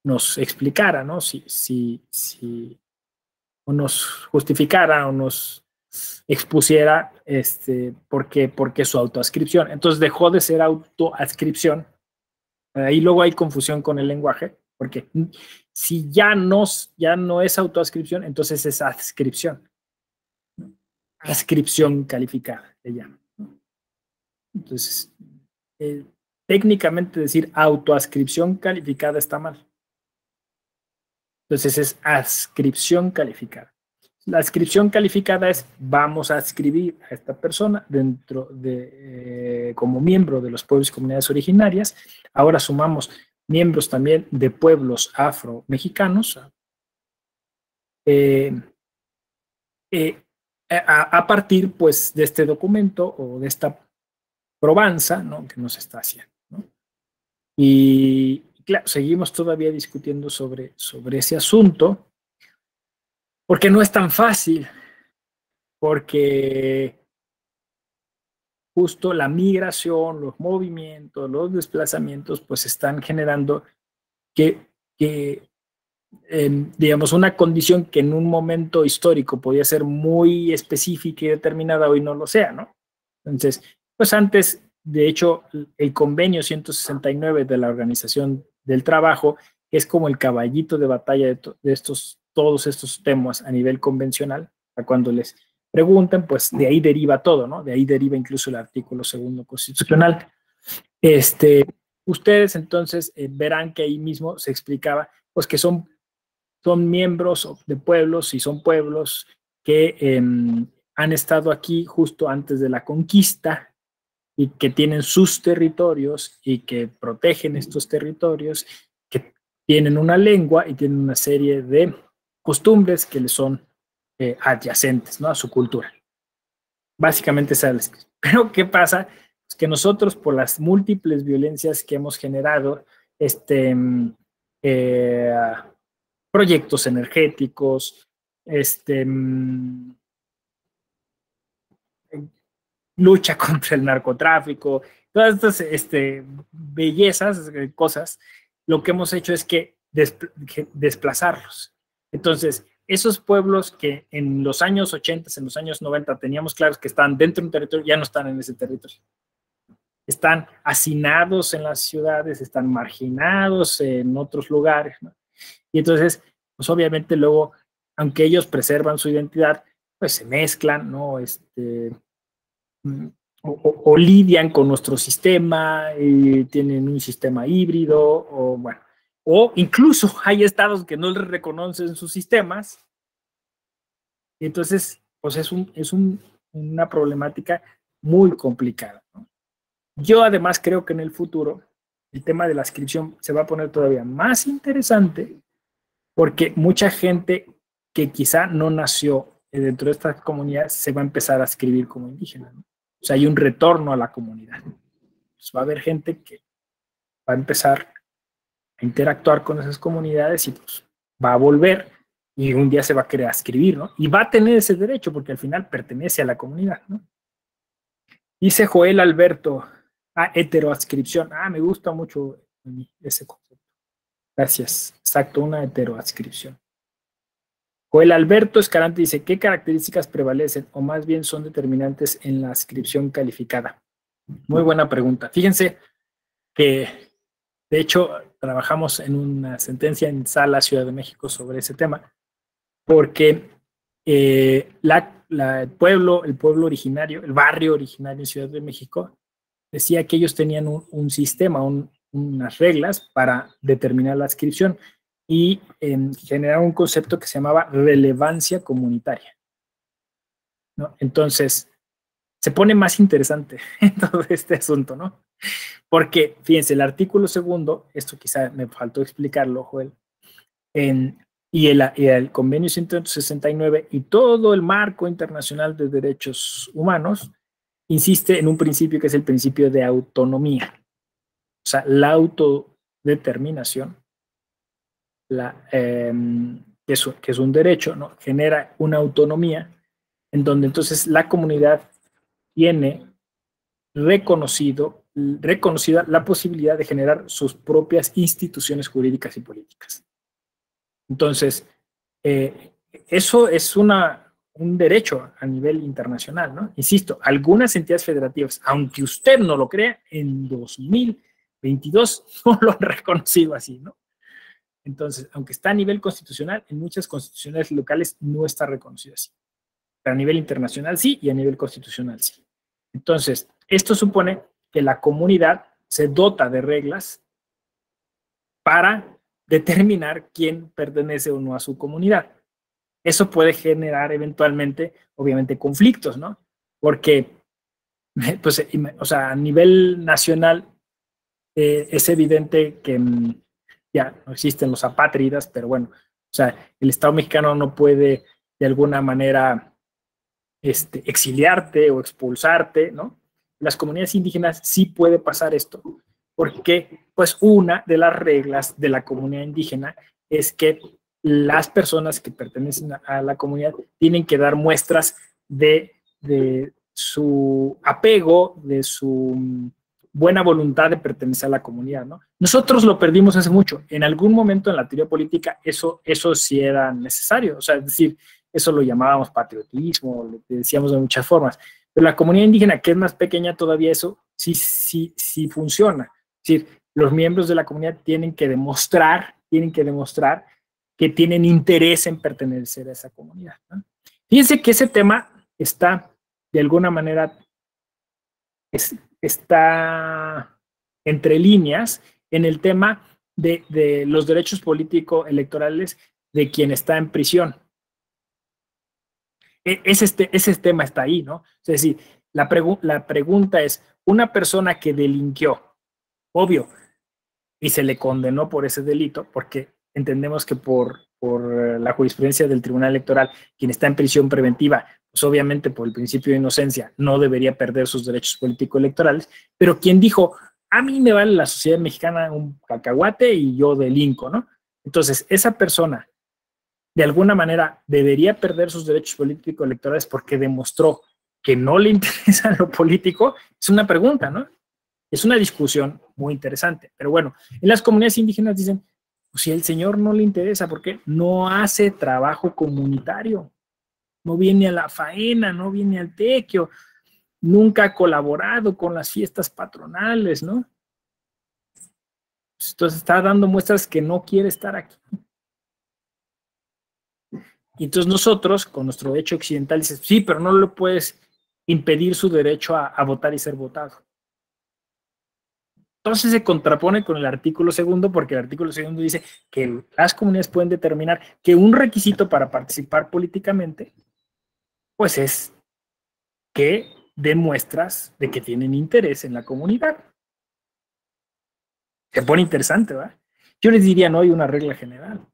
[SPEAKER 1] nos explicara, ¿no? Si o nos justificara o nos expusiera porque su autoascripción. Entonces dejó de ser autoascripción. Ahí luego hay confusión con el lenguaje, porque si ya no es autoascripción, entonces es adscripción. Ascripción calificada, le llaman. Entonces, eh, técnicamente decir autoascripción calificada está mal. Entonces es adscripción calificada. La adscripción calificada es vamos a adscribir a esta persona dentro como miembro de los pueblos y comunidades originarias. Ahora sumamos miembros también de pueblos afro-mexicanos. Eh, eh, a partir pues de este documento o de esta probanza, ¿no? Que nos está haciendo, ¿no? Y claro, seguimos todavía discutiendo sobre ese asunto porque no es tan fácil, porque justo la migración, los movimientos, los desplazamientos, pues están generando que digamos, una condición que en un momento histórico podía ser muy específica y determinada, hoy no lo sea, ¿no? Entonces, pues antes, de hecho, el convenio 169 de la Organización del Trabajo es como el caballito de batalla de todos estos temas a nivel convencional, a cuando les preguntan, pues de ahí deriva todo, ¿no? De ahí deriva incluso el artículo segundo constitucional. Ustedes entonces verán que ahí mismo se explicaba, pues que son miembros de pueblos y son pueblos que han estado aquí justo antes de la conquista y que tienen sus territorios y que protegen estos territorios, que tienen una lengua y tienen una serie de costumbres que les son adyacentes, ¿no? A su cultura. Básicamente esa es. Pero ¿qué pasa? Pues que nosotros por las múltiples violencias que hemos generado, eh, proyectos energéticos, lucha contra el narcotráfico, todas estas bellezas, cosas, lo que hemos hecho es que desplazarlos. Entonces, esos pueblos que en los años 80, en los años 90 teníamos claros que estaban dentro de un territorio, ya no están en ese territorio. están hacinados en las ciudades, están marginados en otros lugares, ¿no? Y entonces, pues obviamente luego, aunque ellos preservan su identidad, pues se mezclan, ¿no? O lidian con nuestro sistema y tienen un sistema híbrido, o bueno, o incluso hay estados que no les reconocen sus sistemas. Y entonces, pues una problemática muy complicada, ¿no? Yo además creo que en el futuro el tema de la inscripción se va a poner todavía más interesante porque mucha gente que quizá no nació dentro de estas comunidades se va a empezar a escribir como indígena, ¿no? O sea, hay un retorno a la comunidad. Pues va a haber gente que va a empezar a interactuar con esas comunidades y pues va a volver y un día se va a querer escribir, ¿no? Y va a tener ese derecho porque al final pertenece a la comunidad, ¿no? Dice Joel Alberto, heteroadscripción. Me gusta mucho ese concepto. Gracias. Exacto, una heteroadscripción. Joel Alberto Escalante dice, ¿qué características prevalecen o más bien son determinantes en la adscripción calificada? Muy buena pregunta. Fíjense que, de hecho, trabajamos en una sentencia en Sala Ciudad de México sobre ese tema, porque el pueblo originario, el barrio originario en Ciudad de México, decía que ellos tenían un sistema, unas reglas para determinar la adscripción y generaron un concepto que se llamaba relevancia comunitaria, ¿no? Entonces, se pone más interesante todo este asunto, ¿no? Porque, fíjense, el artículo segundo, esto quizá me faltó explicarlo, Joel, y el convenio 169 y todo el marco internacional de derechos humanos insiste en un principio que es el principio de autonomía. O sea, la autodeterminación, que es un derecho, ¿no? Genera una autonomía en donde entonces la comunidad tiene reconocida la posibilidad de generar sus propias instituciones jurídicas y políticas. Entonces, eso es un derecho a nivel internacional, ¿no? Insisto, algunas entidades federativas, aunque usted no lo crea, en 2022 no lo han reconocido así, ¿no? Entonces, aunque está a nivel constitucional, en muchas constituciones locales no está reconocido así. Pero a nivel internacional sí y a nivel constitucional sí. Entonces, esto supone que la comunidad se dota de reglas para determinar quién pertenece o no a su comunidad. Eso puede generar eventualmente, obviamente, conflictos, ¿no? Porque, pues, o sea, a nivel nacional es evidente que ya no existen los apátridas, pero bueno, o sea, el Estado mexicano no puede de alguna manera exiliarte o expulsarte, ¿no? Las comunidades indígenas sí puede pasar esto, porque pues una de las reglas de la comunidad indígena es que las personas que pertenecen a la comunidad tienen que dar muestras de su apego, de su buena voluntad de pertenecer a la comunidad, ¿no? Nosotros lo perdimos hace mucho. En algún momento en la teoría política eso sí era necesario, o sea, es decir, eso lo llamábamos patriotismo, lo decíamos de muchas formas, pero la comunidad indígena, que es más pequeña todavía, eso sí funciona. Es decir, los miembros de la comunidad tienen que demostrar que tienen interés en pertenecer a esa comunidad, ¿no? Fíjense que ese tema está, de alguna manera, está entre líneas en el tema de los derechos político-electorales de quien está en prisión. Ese tema está ahí, ¿no? Es decir, la pregunta es, una persona que delinquió, obvio, y se le condenó por ese delito, porque entendemos que por la jurisprudencia del Tribunal Electoral, quien está en prisión preventiva, pues obviamente por el principio de inocencia, no debería perder sus derechos político-electorales, pero quien dijo, a mí me vale la sociedad mexicana un cacahuate y yo delinco, ¿no? Entonces, esa persona de alguna manera debería perder sus derechos político-electorales porque demostró que no le interesa lo político, es una pregunta, ¿no? Es una discusión muy interesante. Pero bueno, en las comunidades indígenas dicen, pues si el señor no le interesa, ¿por qué? No hace trabajo comunitario, no viene a la faena, no viene al tequio. nunca ha colaborado con las fiestas patronales, ¿no? Entonces está dando muestras que no quiere estar aquí. Y entonces nosotros, con nuestro derecho occidental, dices, sí, pero no le puedes impedir su derecho a votar y ser votado. Entonces se contrapone con el artículo segundo, porque el artículo segundo dice que las comunidades pueden determinar que un requisito para participar políticamente, pues es que demuestras de que tienen interés en la comunidad. Se pone interesante, ¿verdad? Yo les diría, no hay una regla general,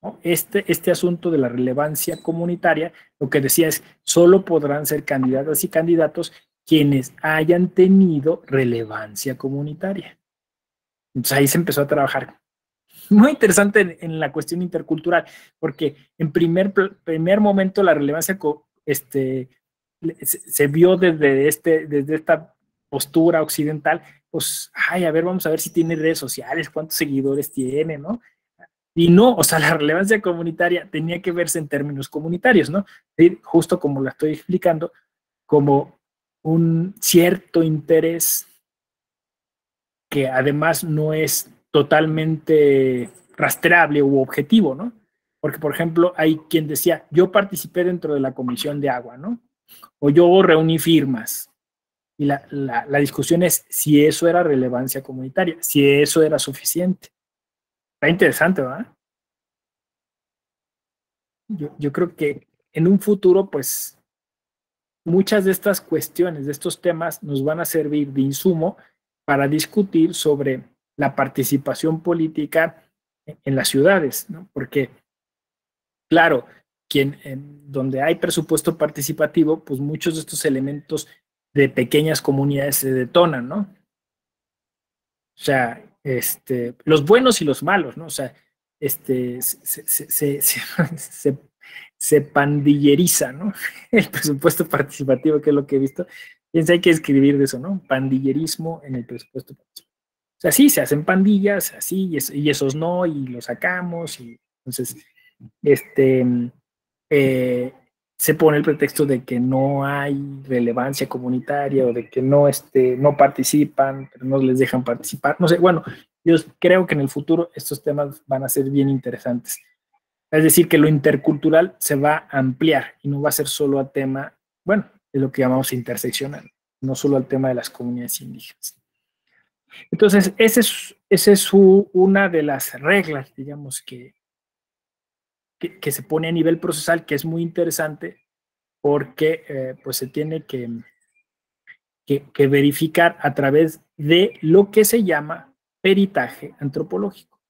[SPEAKER 1] ¿no? Este asunto de la relevancia comunitaria, lo que decía es, solo podrán ser candidatas y candidatos quienes hayan tenido relevancia comunitaria. Entonces ahí se empezó a trabajar. Muy interesante en la cuestión intercultural, porque en primer momento la relevancia se vio desde esta postura occidental, pues, ay, a ver, vamos a ver si tiene redes sociales, cuántos seguidores tiene, ¿no? Y no, o sea, la relevancia comunitaria tenía que verse en términos comunitarios, ¿no? Justo como la estoy explicando, como un cierto interés que además no es totalmente rastreable u objetivo, ¿no? Porque, por ejemplo, hay quien decía, yo participé dentro de la comisión de agua, ¿no? O yo reuní firmas. Y la discusión es si eso era relevancia comunitaria, si eso era suficiente. Está interesante, ¿verdad? Yo creo que en un futuro, pues, muchas de estas cuestiones, de estos temas, nos van a servir de insumo para discutir sobre la participación política en las ciudades, ¿no? Porque, claro, donde hay presupuesto participativo, pues muchos de estos elementos de pequeñas comunidades se detonan, ¿no? O sea, los buenos y los malos, ¿no? O sea, se pandilleriza, ¿no? El presupuesto participativo, que es lo que he visto. Piensa, hay que escribir de eso, ¿no? Pandillerismo en el presupuesto participativo. O sea, sí, se hacen pandillas, así, y esos no, y los sacamos, y entonces, se pone el pretexto de que no hay relevancia comunitaria o de que no participan, pero no les dejan participar. No sé, bueno, yo creo que en el futuro estos temas van a ser bien interesantes. Es decir, que lo intercultural se va a ampliar y no va a ser solo a tema, bueno, es lo que llamamos interseccional, no solo al tema de las comunidades indígenas. Entonces, esa es una de las reglas, digamos, que se pone a nivel procesal, que es muy interesante porque pues se tiene que verificar a través de lo que se llama peritaje antropológico,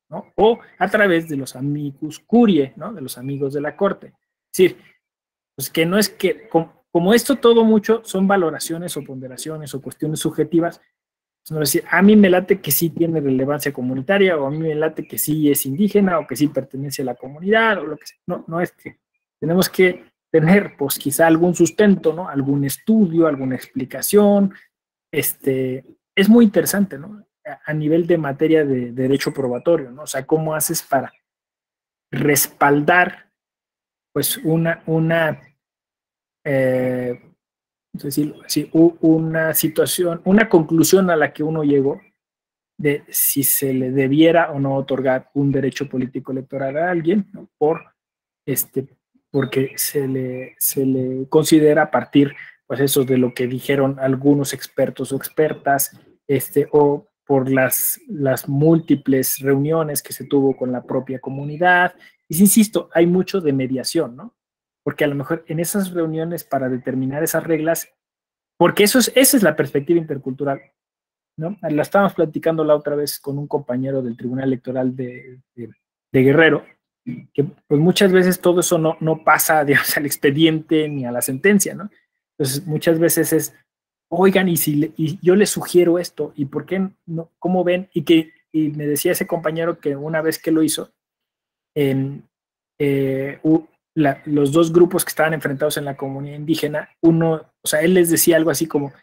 [SPEAKER 1] ¿no? O a través de los amicus curiae, ¿no? De los amigos de la corte. Es decir, pues que no es que, como esto todo mucho son valoraciones o ponderaciones o cuestiones subjetivas, es decir, a mí me late que sí tiene relevancia comunitaria, o a mí me late que sí es indígena, o que sí pertenece a la comunidad, o lo que sea. No, no es que tenemos que tener, pues quizá algún sustento, ¿no? Algún estudio, alguna explicación. Es muy interesante, ¿no? A nivel de materia de derecho probatorio, ¿no? O sea, ¿cómo haces para respaldar, pues, es decir, sí, una situación, una conclusión a la que uno llegó de si se le debiera o no otorgar un derecho político electoral a alguien, ¿no? Porque se le considera a partir, pues eso, de lo que dijeron algunos expertos o expertas, o por las múltiples reuniones que se tuvo con la propia comunidad. Y insisto, hay mucho de mediación, ¿no? Porque a lo mejor en esas reuniones para determinar esas reglas, porque esa es la perspectiva intercultural, ¿no? La estábamos platicando la otra vez con un compañero del Tribunal Electoral de Guerrero, que pues muchas veces todo eso no pasa, digamos, al expediente ni a la sentencia, ¿no? Entonces muchas veces es, oigan, y yo les sugiero esto, ¿y por qué no? ¿Cómo ven? Y me decía ese compañero que una vez que lo hizo, los dos grupos que estaban enfrentados en la comunidad indígena, o sea, él les decía algo así como,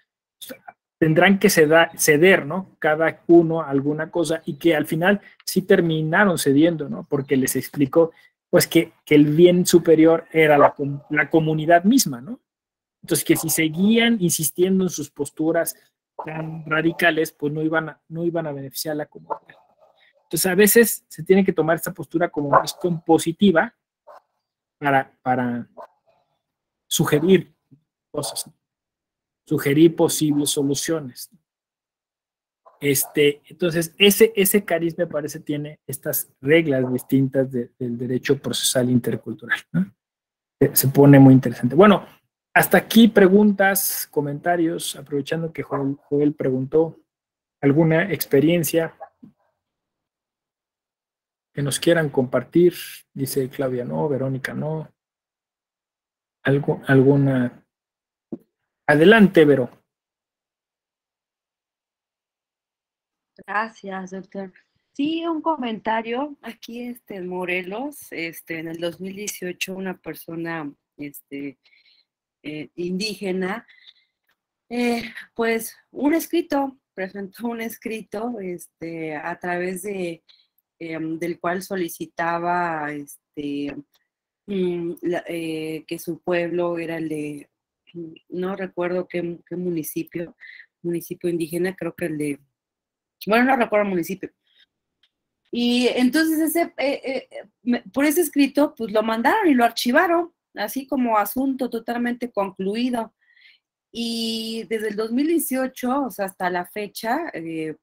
[SPEAKER 1] tendrán que ceder, ¿no? Cada uno alguna cosa, y que al final sí terminaron cediendo, ¿no? Porque les explicó, pues, que el bien superior era la comunidad misma, ¿no? Entonces, que si seguían insistiendo en sus posturas tan radicales, pues no iban a beneficiar a la comunidad. Entonces, a veces se tiene que tomar esta postura como más compositiva para sugerir cosas, ¿no? Sugerir posibles soluciones. Entonces, ese cariz, me parece, tiene estas reglas distintas del derecho procesal intercultural, ¿no? Se pone muy interesante. Bueno, hasta aquí preguntas, comentarios, aprovechando que Joel preguntó alguna experiencia que nos quieran compartir. Dice Claudia, no, Verónica, no. Alguna. Adelante, Vero.
[SPEAKER 2] Gracias, doctor. Sí, un comentario. Aquí en Morelos, en el 2018, una persona indígena, pues presentó un escrito a través del cual solicitaba que su pueblo era el de, no recuerdo qué municipio indígena, creo que el de, bueno, no recuerdo el municipio. Y entonces por ese escrito, pues lo mandaron y lo archivaron, así como asunto totalmente concluido. Y desde el 2018, o sea, hasta la fecha,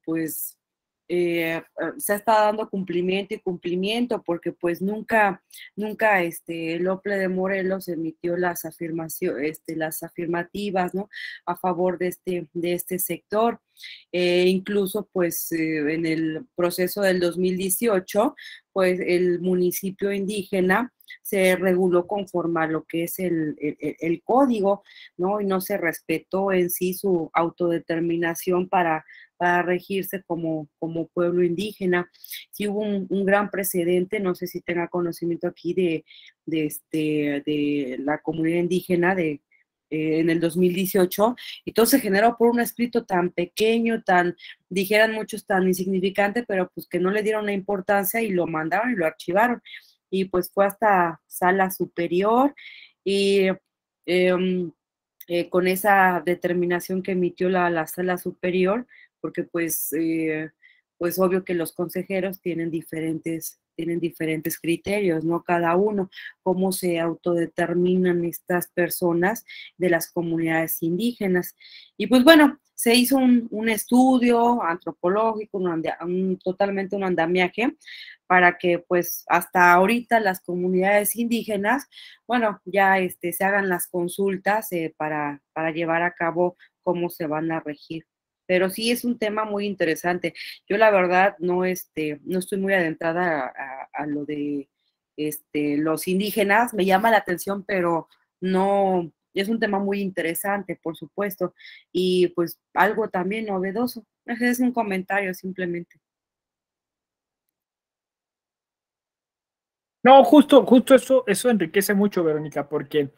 [SPEAKER 2] pues se ha estado dando cumplimiento y cumplimiento, porque pues nunca el OPLE de Morelos emitió las las afirmativas, ¿no? A favor de este sector. Incluso, pues, en el proceso del 2018, pues el municipio indígena se reguló conforme a lo que es el código, ¿no? Y no se respetó en sí su autodeterminación para regirse como pueblo indígena. Sí hubo un gran precedente, no sé si tenga conocimiento aquí de la comunidad indígena en el 2018, y todo se generó por un escrito tan pequeño, dijeran muchos, tan insignificante, pero pues que no le dieron la importancia y lo mandaron y lo archivaron. Y pues fue hasta sala superior y con esa determinación que emitió la sala superior, porque pues obvio que los consejeros tienen diferentes criterios, ¿no? Cada uno, cómo se autodeterminan estas personas de las comunidades indígenas. Y pues bueno, se hizo un estudio antropológico, totalmente un andamiaje, para que pues hasta ahorita las comunidades indígenas, bueno, ya se hagan las consultas para llevar a cabo cómo se van a regir. Pero sí es un tema muy interesante. Yo la verdad no estoy muy adentrada a lo de los indígenas, me llama la atención, pero no, es un tema muy interesante, por supuesto, y pues algo también novedoso. Ese es un comentario simplemente.
[SPEAKER 1] No, justo eso enriquece mucho, Verónica, porque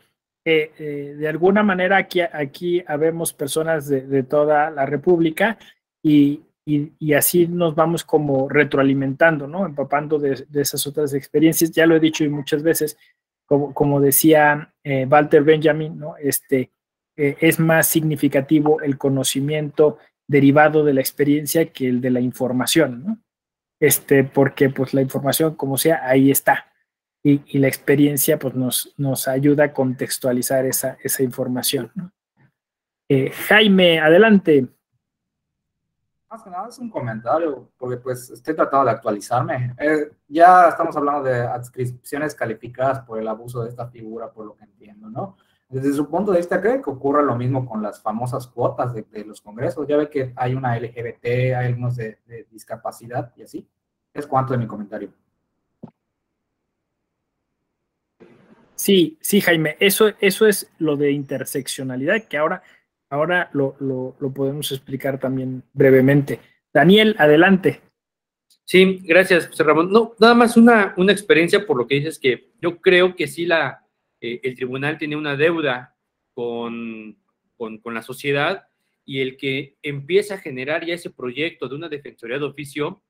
[SPEAKER 1] de alguna manera aquí habemos personas de toda la República y así nos vamos como retroalimentando, ¿no? Empapando de esas otras experiencias. Ya lo he dicho muchas veces, como decía Walter Benjamin, ¿no? Es más significativo el conocimiento derivado de la experiencia que el de la información, ¿no? Porque pues la información, como sea, ahí está y la experiencia pues nos ayuda a contextualizar esa información, ¿no? Jaime, adelante.
[SPEAKER 3] Más que nada es un comentario, porque pues estoy tratando de actualizarme. Ya estamos hablando de adscripciones calificadas por el abuso de esta figura, por lo que entiendo, ¿no? Desde su punto de vista, ¿cree que ocurre lo mismo con las famosas cuotas de los congresos? Ya ve que hay una LGBT, hay algunos de discapacidad y así. Es cuanto de mi comentario.
[SPEAKER 1] Sí, Jaime, eso es lo de interseccionalidad, que ahora lo podemos explicar también brevemente. Daniel, adelante.
[SPEAKER 4] Sí, gracias, José Ramón. No, nada más una experiencia por lo que dices, que yo creo que sí el tribunal tiene una deuda con la sociedad, y el que empieza a generar ya ese proyecto de una defensoría de oficio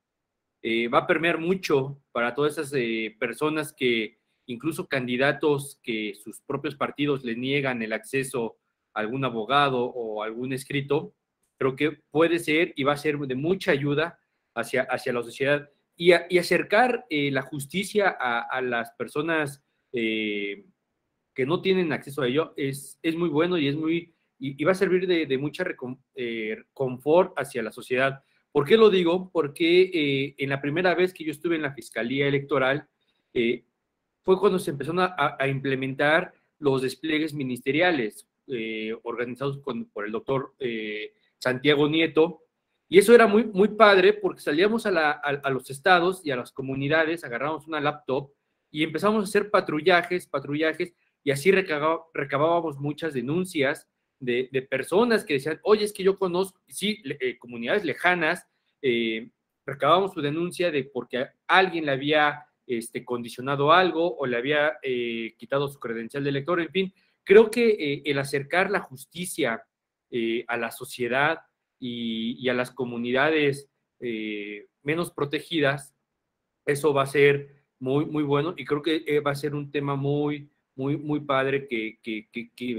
[SPEAKER 4] va a permear mucho para todas esas personas, que incluso candidatos que sus propios partidos le niegan el acceso algún abogado o algún escrito, creo que puede ser y va a ser de mucha ayuda hacia la sociedad y acercar la justicia a las personas que no tienen acceso a ello es muy bueno y y va a servir de mucha confort hacia la sociedad. ¿Por qué lo digo? Porque en la primera vez que yo estuve en la Fiscalía Electoral fue cuando se empezaron a implementar los despliegues ministeriales organizados por el doctor Santiago Nieto, y eso era muy padre porque salíamos a los estados y a las comunidades, agarrábamos una laptop y empezamos a hacer patrullajes, y así recabábamos muchas denuncias de personas que decían, oye, es que yo conozco, sí, comunidades lejanas, recabábamos su denuncia de porque alguien le había condicionado algo o le había quitado su credencial de elector, en fin. Creo que el acercar la justicia a la sociedad y a las comunidades menos protegidas, eso va a ser muy bueno, y creo que va a ser un tema muy padre que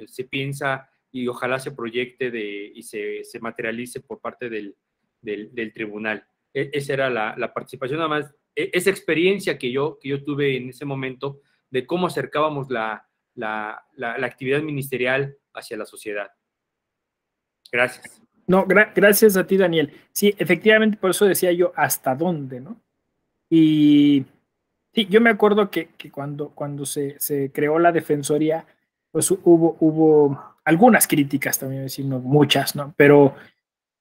[SPEAKER 4] se piensa y ojalá se proyecte y se materialice por parte del tribunal. Esa era la participación, nada más, esa experiencia que yo tuve en ese momento de cómo acercábamos la actividad ministerial hacia la sociedad. Gracias.
[SPEAKER 1] No, gracias a ti, Daniel. Sí, efectivamente, por eso decía yo, ¿hasta dónde, no? Y sí, yo me acuerdo que cuando se creó la Defensoría, pues hubo algunas críticas también, decir, no muchas, ¿no? Pero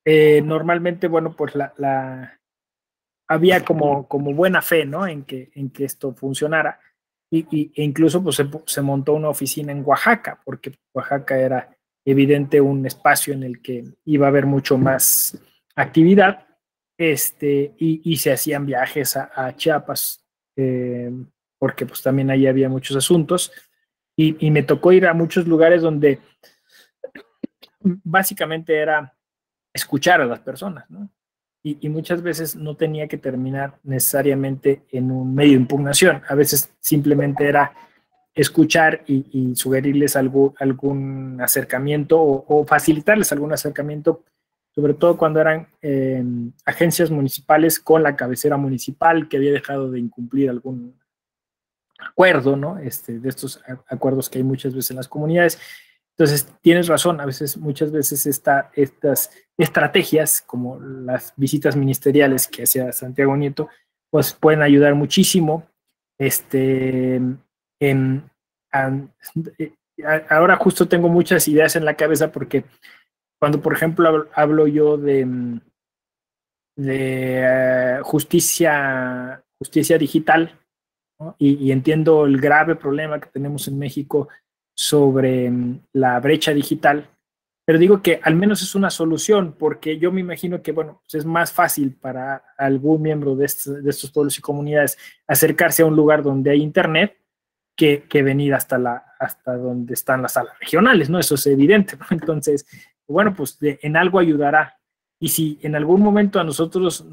[SPEAKER 1] normalmente, bueno, pues había como buena fe, ¿no? En que esto funcionara. E incluso pues se montó una oficina en Oaxaca, porque Oaxaca era evidente un espacio en el que iba a haber mucho más actividad, y se hacían viajes a Chiapas, porque pues también ahí había muchos asuntos, y me tocó ir a muchos lugares donde básicamente era escuchar a las personas, ¿no? Y muchas veces no tenía que terminar necesariamente en un medio de impugnación, a veces simplemente era escuchar y sugerirles algún acercamiento o facilitarles algún acercamiento, sobre todo cuando eran agencias municipales con la cabecera municipal que había dejado de incumplir algún acuerdo, ¿no? De estos acuerdos que hay muchas veces en las comunidades. Entonces, tienes razón, muchas veces estas estrategias, como las visitas ministeriales que hacía Santiago Nieto, pues pueden ayudar muchísimo. Ahora justo tengo muchas ideas en la cabeza porque cuando, por ejemplo, hablo yo de justicia digital, ¿no? Y entiendo el grave problema que tenemos en México sobre la brecha digital, pero digo que al menos es una solución, porque yo me imagino que, bueno, pues es más fácil para algún miembro de estos pueblos y comunidades acercarse a un lugar donde hay internet que venir hasta donde están las salas regionales, ¿no? Eso es evidente, ¿no? Entonces, bueno, pues en algo ayudará. Y si en algún momento a nosotros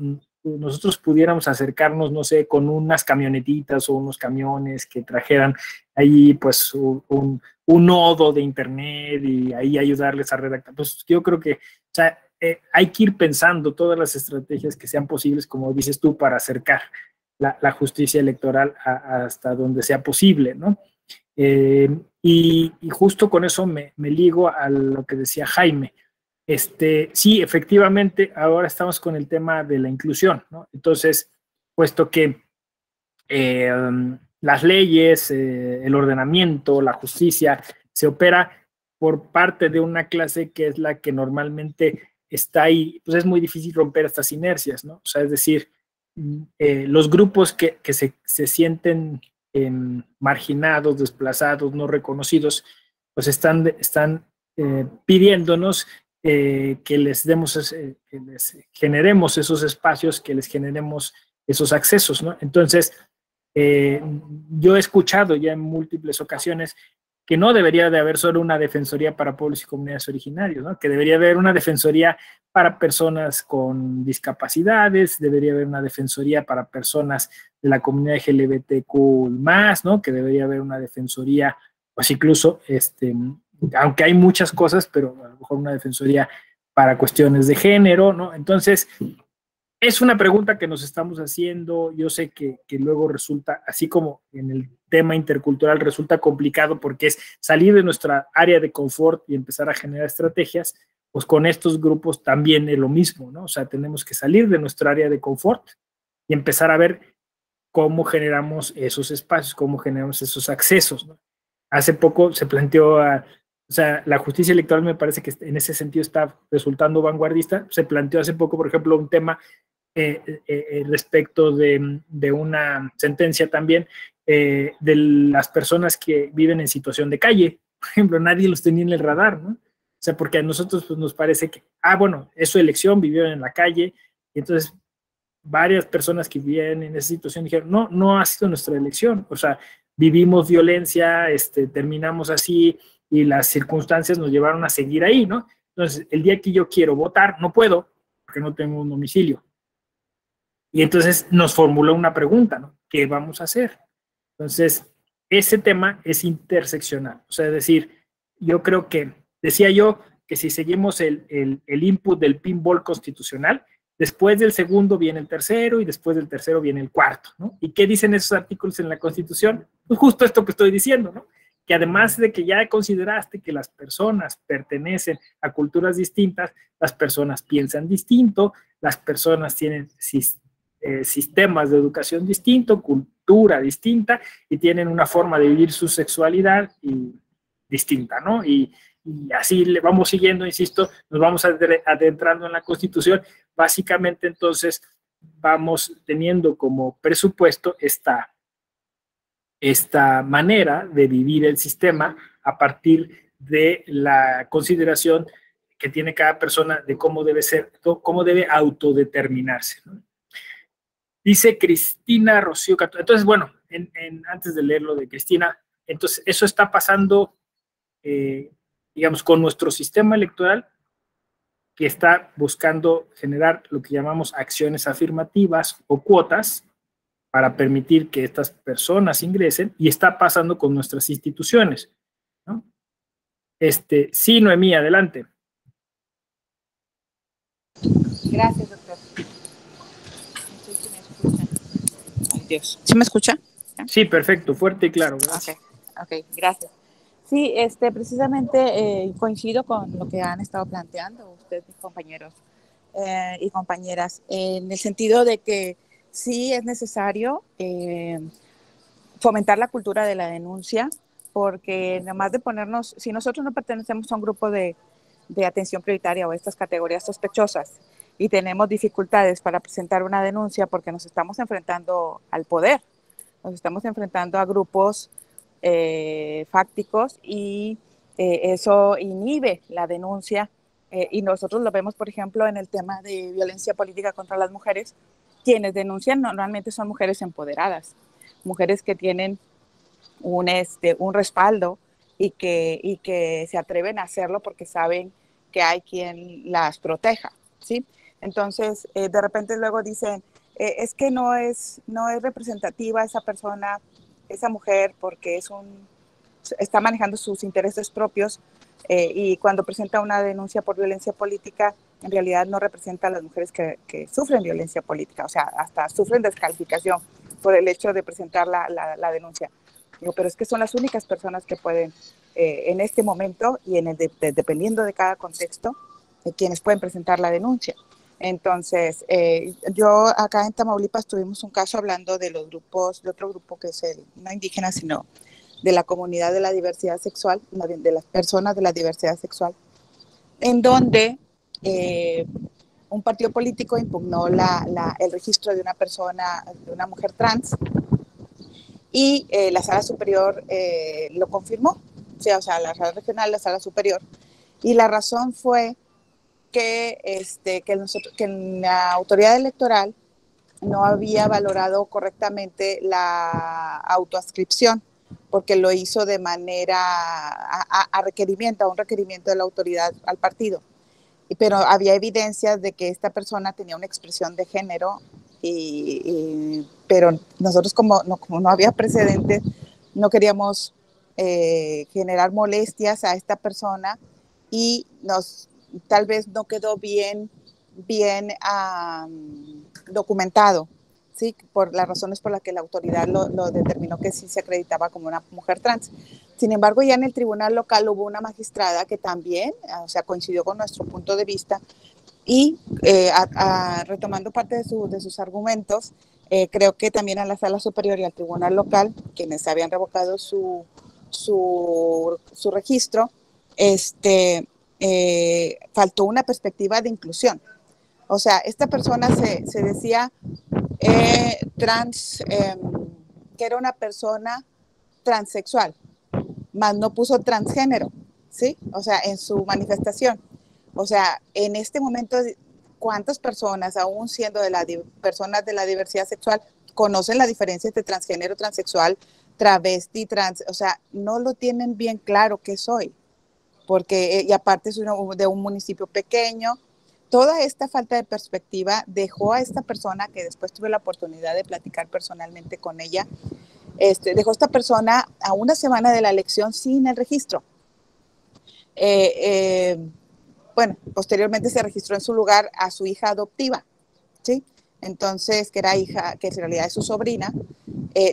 [SPEAKER 1] pudiéramos acercarnos, no sé, con unas camionetitas o unos camiones que trajeran ahí pues un nodo de internet y ahí ayudarles a redactar, pues yo creo que, o sea, hay que ir pensando todas las estrategias que sean posibles, como dices tú, para acercar la justicia electoral hasta donde sea posible, ¿no? Y justo con eso me ligo a lo que decía Jaime. Sí, efectivamente, ahora estamos con el tema de la inclusión, ¿no? Entonces, puesto que las leyes, el ordenamiento, la justicia, se opera por parte de una clase que es la que normalmente está ahí, pues es muy difícil romper estas inercias, ¿no? O sea, es decir, los grupos que se sienten marginados, desplazados, no reconocidos, pues están pidiéndonos que les generemos esos espacios, que les generemos esos accesos, ¿no? Entonces, yo he escuchado ya en múltiples ocasiones que no debería de haber solo una defensoría para pueblos y comunidades originarios, ¿no? Que debería haber una defensoría para personas con discapacidades, debería haber una defensoría para personas de la comunidad LGBTQ+, ¿no? Que debería haber una defensoría, pues incluso aunque hay muchas cosas, pero a lo mejor una defensoría para cuestiones de género, ¿no? Entonces, es una pregunta que nos estamos haciendo. Yo sé que luego resulta, así como en el tema intercultural resulta complicado porque es salir de nuestra área de confort y empezar a generar estrategias, pues con estos grupos también es lo mismo, ¿no? O sea, tenemos que salir de nuestra área de confort y empezar a ver cómo generamos esos espacios, cómo generamos esos accesos, ¿no? Hace poco se planteó, o sea, la justicia electoral me parece que en ese sentido está resultando vanguardista. Se planteó hace poco, por ejemplo, un tema respecto de una sentencia también de las personas que viven en situación de calle. Por ejemplo, nadie los tenía en el radar, ¿no? O sea, porque a nosotros pues, nos parece que, bueno, es su elección, vivieron en la calle, y entonces varias personas que viven en esa situación dijeron, no, no ha sido nuestra elección, o sea, vivimos violencia, terminamos así, y las circunstancias nos llevaron a seguir ahí, ¿no? Entonces, el día que yo quiero votar, no puedo, porque no tengo un domicilio. Y entonces nos formuló una pregunta, ¿no? ¿Qué vamos a hacer? Entonces, ese tema es interseccional. O sea, es decir, yo creo que, decía yo, que si seguimos el input del pinball constitucional, después del segundo viene el tercero y después del tercero viene el cuarto, ¿no? ¿Y qué dicen esos artículos en la Constitución? Pues justo esto que estoy diciendo, ¿no? Que además de que ya consideraste que las personas pertenecen a culturas distintas, las personas piensan distinto, las personas tienen sistemas de educación distinto, cultura distinta, y tienen una forma de vivir su sexualidad distinta, ¿no? Y así le vamos siguiendo, insisto, nos vamos adentrando en la Constitución. Básicamente, entonces, vamos teniendo como presupuesto esta manera de vivir el sistema a partir de la consideración que tiene cada persona de cómo debe ser, cómo debe autodeterminarse, ¿no? Dice Cristina Rocío Cato. Entonces, bueno, antes de leer lo de Cristina, entonces eso está pasando, digamos, con nuestro sistema electoral, que está buscando generar lo que llamamos acciones afirmativas o cuotas para permitir que estas personas ingresen, y está pasando con nuestras instituciones, ¿no? Sí, Noemí, adelante.
[SPEAKER 5] Gracias, doctor. Dios. ¿Sí me escucha?
[SPEAKER 1] Sí, perfecto, fuerte y claro.
[SPEAKER 5] Gracias. Okay, gracias. Sí, precisamente coincido con lo que han estado planteando ustedes, mis compañeros y compañeras, en el sentido de que sí es necesario fomentar la cultura de la denuncia, porque además de ponernos, si nosotros no pertenecemos a un grupo de atención prioritaria o estas categorías sospechosas y tenemos dificultades para presentar una denuncia porque nos estamos enfrentando al poder, nos estamos enfrentando a grupos fácticos y eso inhibe la denuncia y nosotros lo vemos, por ejemplo, en el tema de violencia política contra las mujeres. Quienes denuncian normalmente son mujeres empoderadas, mujeres que tienen un respaldo y que se atreven a hacerlo porque saben que hay quien las proteja, ¿sí? Entonces, de repente luego dicen, es que no es representativa esa persona, esa mujer, porque está manejando sus intereses propios y cuando presenta una denuncia por violencia política, en realidad no representa a las mujeres que sufren violencia política, o sea, hasta sufren descalificación por el hecho de presentar la denuncia. Digo, pero es que son las únicas personas que pueden, en este momento y dependiendo de cada contexto, quienes pueden presentar la denuncia. Entonces, yo acá en Tamaulipas tuvimos un caso hablando de los grupos, de otro grupo que es no indígena, sino de la comunidad de la diversidad sexual, de las personas de la diversidad sexual, en donde un partido político impugnó el registro de una persona, de una mujer trans, y la sala superior lo confirmó, o sea, la sala regional, la sala superior, y la razón fue que la autoridad electoral no había valorado correctamente la autoadscripción, porque lo hizo de manera a un requerimiento de la autoridad al partido. Pero había evidencias de que esta persona tenía una expresión de género, pero nosotros como no había precedentes, no queríamos generar molestias a esta persona y tal vez no quedó bien documentado, ¿sí? Por las razones por las que la autoridad lo determinó que sí se acreditaba como una mujer trans. Sin embargo, ya en el tribunal local hubo una magistrada que también, o sea, coincidió con nuestro punto de vista y retomando parte de sus argumentos, creo que también a la sala superior y al tribunal local, quienes habían revocado su registro, faltó una perspectiva de inclusión. O sea, esta persona se decía que era una persona transexual, más no puso transgénero, ¿sí? O sea, en su manifestación. O sea, en este momento, ¿cuántas personas, aún siendo personas de la diversidad sexual, conocen la diferencia entre transgénero, transexual, travesti, trans? O sea, no lo tienen bien claro qué soy, porque, y aparte es de un municipio pequeño. Toda esta falta de perspectiva dejó a esta persona, que después tuve la oportunidad de platicar personalmente con ella, dejó a esta persona a una semana de la elección sin el registro. Bueno, posteriormente se registró en su lugar a su hija adoptiva, ¿sí? Entonces, que era hija, que en realidad es su sobrina,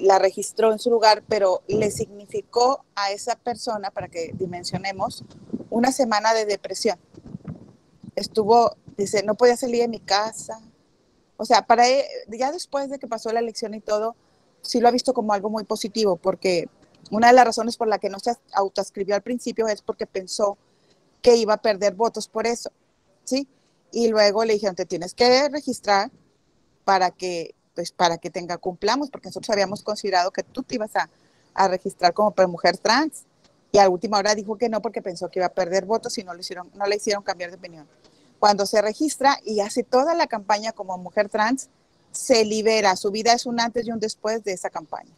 [SPEAKER 5] la registró en su lugar, pero le significó a esa persona, para que dimensionemos, una semana de depresión. Dice, no podía salir de mi casa. O sea, para él, ya después de que pasó la elección y todo, sí lo ha visto como algo muy positivo, porque una de las razones por la que no se autoascribió al principio es porque pensó que iba a perder votos por eso, ¿sí? Y luego le dijeron, te tienes que registrar para que cumplamos, porque nosotros habíamos considerado que tú te ibas a registrar como mujer trans. Y a última hora dijo que no porque pensó que iba a perder votos y no le hicieron cambiar de opinión. Cuando se registra y hace toda la campaña como mujer trans, se libera. Su vida es un antes y un después de esa campaña.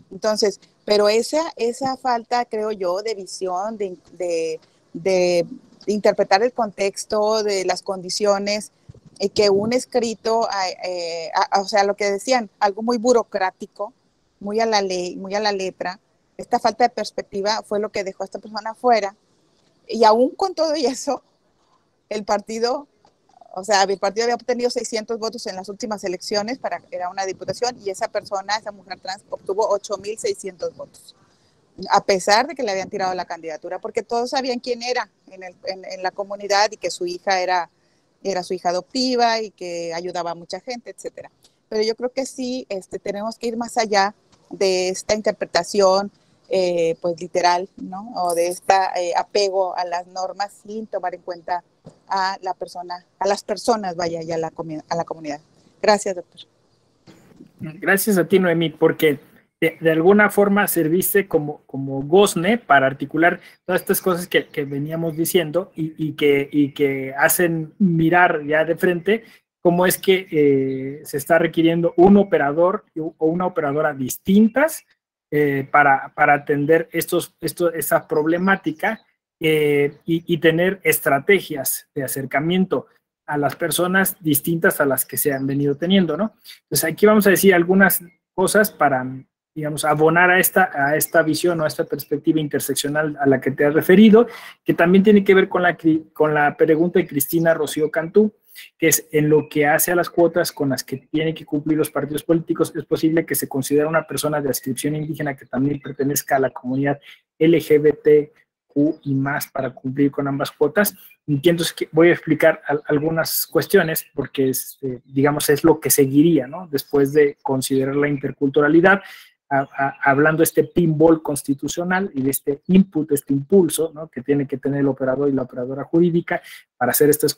[SPEAKER 5] Entonces, pero esa falta, creo yo, de visión, de interpretar el contexto, de las condiciones, que un escrito, o sea, lo que decían, algo muy burocrático, muy a la ley, muy a la letra, esta falta de perspectiva fue lo que dejó a esta persona fuera. Y aún con todo eso, el partido había obtenido 600 votos en las últimas elecciones, era una diputación, y esa mujer trans, obtuvo 8,600 votos, a pesar de que le habían tirado la candidatura, porque todos sabían quién era en la comunidad y que su hija era su hija adoptiva y que ayudaba a mucha gente, etcétera. Pero yo creo que sí, tenemos que ir más allá de esta interpretación pues literal, ¿no? O de este apego a las normas sin tomar en cuenta a las personas, vaya, y a la comunidad. Gracias, doctor.
[SPEAKER 1] Gracias a ti, Noemí, porque de alguna forma serviste como gozne para articular todas estas cosas que veníamos diciendo y que hacen mirar ya de frente cómo es que se está requiriendo un operador o una operadora distintas para atender esa problemática y tener estrategias de acercamiento a las personas distintas a las que se han venido teniendo, ¿no? Entonces aquí vamos a decir algunas cosas para, digamos, abonar a esta visión o a esta perspectiva interseccional a la que te has referido, que también tiene que ver con la pregunta de Cristina Rocío Cantú, que es en lo que hace a las cuotas con las que tienen que cumplir los partidos políticos, es posible que se considere una persona de adscripción indígena que también pertenezca a la comunidad LGBTQ y más para cumplir con ambas cuotas. Entonces voy a explicar algunas cuestiones porque digamos es lo que seguiría, ¿no? Después de considerar la interculturalidad, hablando de este pinball constitucional y de este input, este impulso, ¿no? Que tiene que tener el operador y la operadora jurídica para hacer estas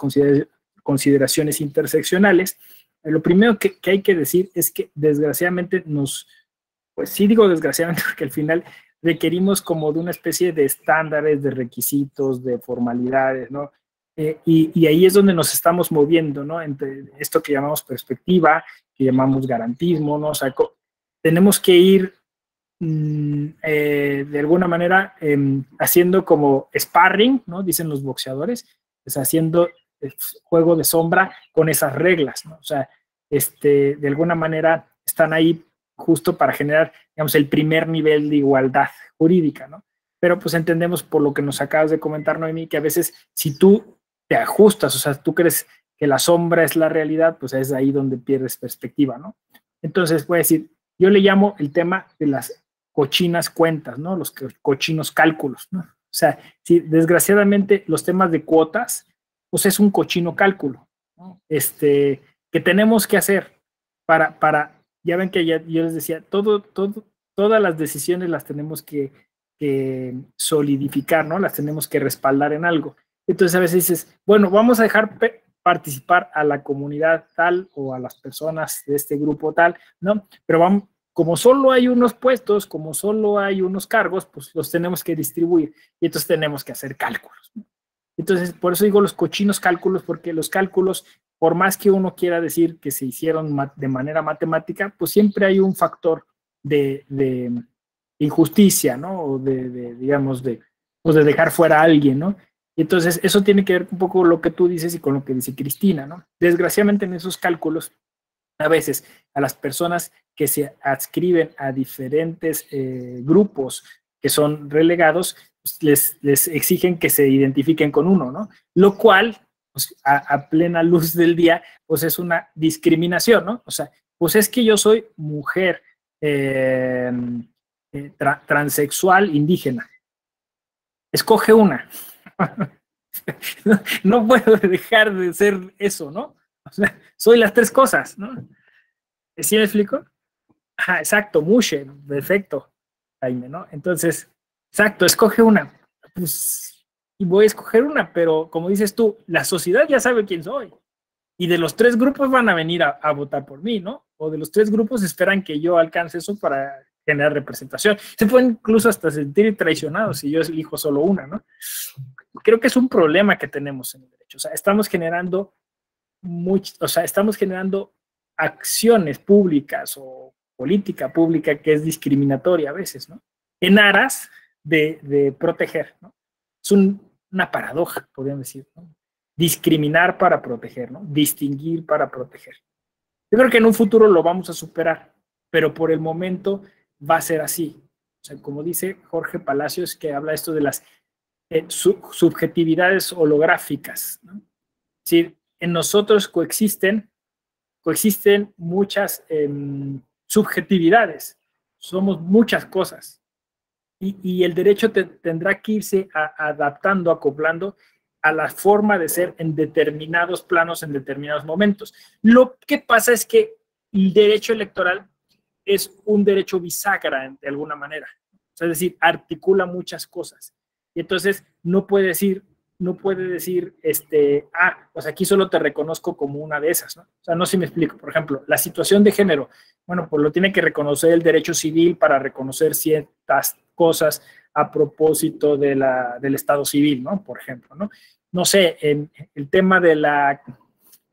[SPEAKER 1] consideraciones interseccionales. Lo primero que hay que decir es que desgraciadamente pues sí digo desgraciadamente porque al final requerimos como de una especie de estándares, de requisitos, de formalidades, ¿no? Y ahí es donde nos estamos moviendo, ¿no? Entre esto que llamamos perspectiva, que llamamos garantismo, ¿no? O sea, tenemos que ir de alguna manera haciendo como sparring, ¿no? Dicen los boxeadores, pues haciendo juego de sombra con esas reglas, ¿no? O sea, de alguna manera están ahí justo para generar, digamos, el primer nivel de igualdad jurídica, ¿no? pero pues entendemos por lo que nos acabas de comentar, Noemí, que a veces si tú te ajustas, o sea, tú crees que la sombra es la realidad, pues es ahí donde pierdes perspectiva, ¿no? Entonces, voy a decir, yo le llamo el tema de las cochinas cuentas, ¿no? Los cochinos cálculos, ¿no? O sea, si desgraciadamente los temas de cuotas, pues es un cochino cálculo, ¿no? Que tenemos que hacer para ya ven que ya, yo les decía, todas las decisiones las tenemos que solidificar, ¿no? Las tenemos que respaldar en algo. Entonces a veces dices, bueno, vamos a dejar participar a la comunidad tal o a las personas de este grupo tal, ¿no? Pero vamos, como solo hay unos puestos, como solo hay unos cargos, pues los tenemos que distribuir y entonces tenemos que hacer cálculos, ¿no? Entonces, por eso digo los cochinos cálculos, porque los cálculos, por más que uno quiera decir que se hicieron de manera matemática, pues siempre hay un factor de injusticia, ¿no? O digamos, pues de dejar fuera a alguien, ¿no? Y entonces, eso tiene que ver un poco con lo que tú dices y con lo que dice Cristina, ¿no? Desgraciadamente, en esos cálculos, a veces a las personas que se adscriben a diferentes grupos que son relegados, pues les exigen que se identifiquen con uno, ¿no? Lo cual, pues, a plena luz del día, pues es una discriminación, ¿no? O sea, pues es que yo soy mujer transexual indígena. Escoge una. No puedo dejar de ser eso, ¿no? O sea, soy las tres cosas, ¿no? ¿Sí me explico? Ajá, exacto, mushe, perfecto, Jaime, ¿no? Entonces, exacto, escoge una. Pues, y voy a escoger una, pero como dices tú, la sociedad ya sabe quién soy. Y de los tres grupos van a venir a votar por mí, ¿no? O de los tres grupos esperan que yo alcance eso para generar representación. Se pueden incluso hasta sentir traicionados si yo elijo solo una, ¿no? Creo que es un problema que tenemos en el derecho. O sea, estamos generando acciones públicas o política pública que es discriminatoria a veces, ¿no? En aras de proteger, ¿no? Es una paradoja, podríamos decir, ¿no? Discriminar para proteger, ¿no? Distinguir para proteger. Yo creo que en un futuro lo vamos a superar, pero por el momento va a ser así. O sea, como dice Jorge Palacios, que habla esto de las subjetividades holográficas, ¿no? Es decir, en nosotros coexisten muchas subjetividades, somos muchas cosas. Y el derecho tendrá que irse adaptando, acoplando a la forma de ser en determinados planos, en determinados momentos. Lo que pasa es que el derecho electoral es un derecho bisagra, de alguna manera. O sea, es decir, articula muchas cosas. Y entonces no puede decir, pues aquí solo te reconozco como una de esas, ¿no? O sea, no sé si me explico. Por ejemplo, la situación de género, bueno, pues lo tiene que reconocer el derecho civil para reconocer ciertas cosas a propósito del Estado civil, ¿no? Por ejemplo, ¿no? No sé, en el tema de la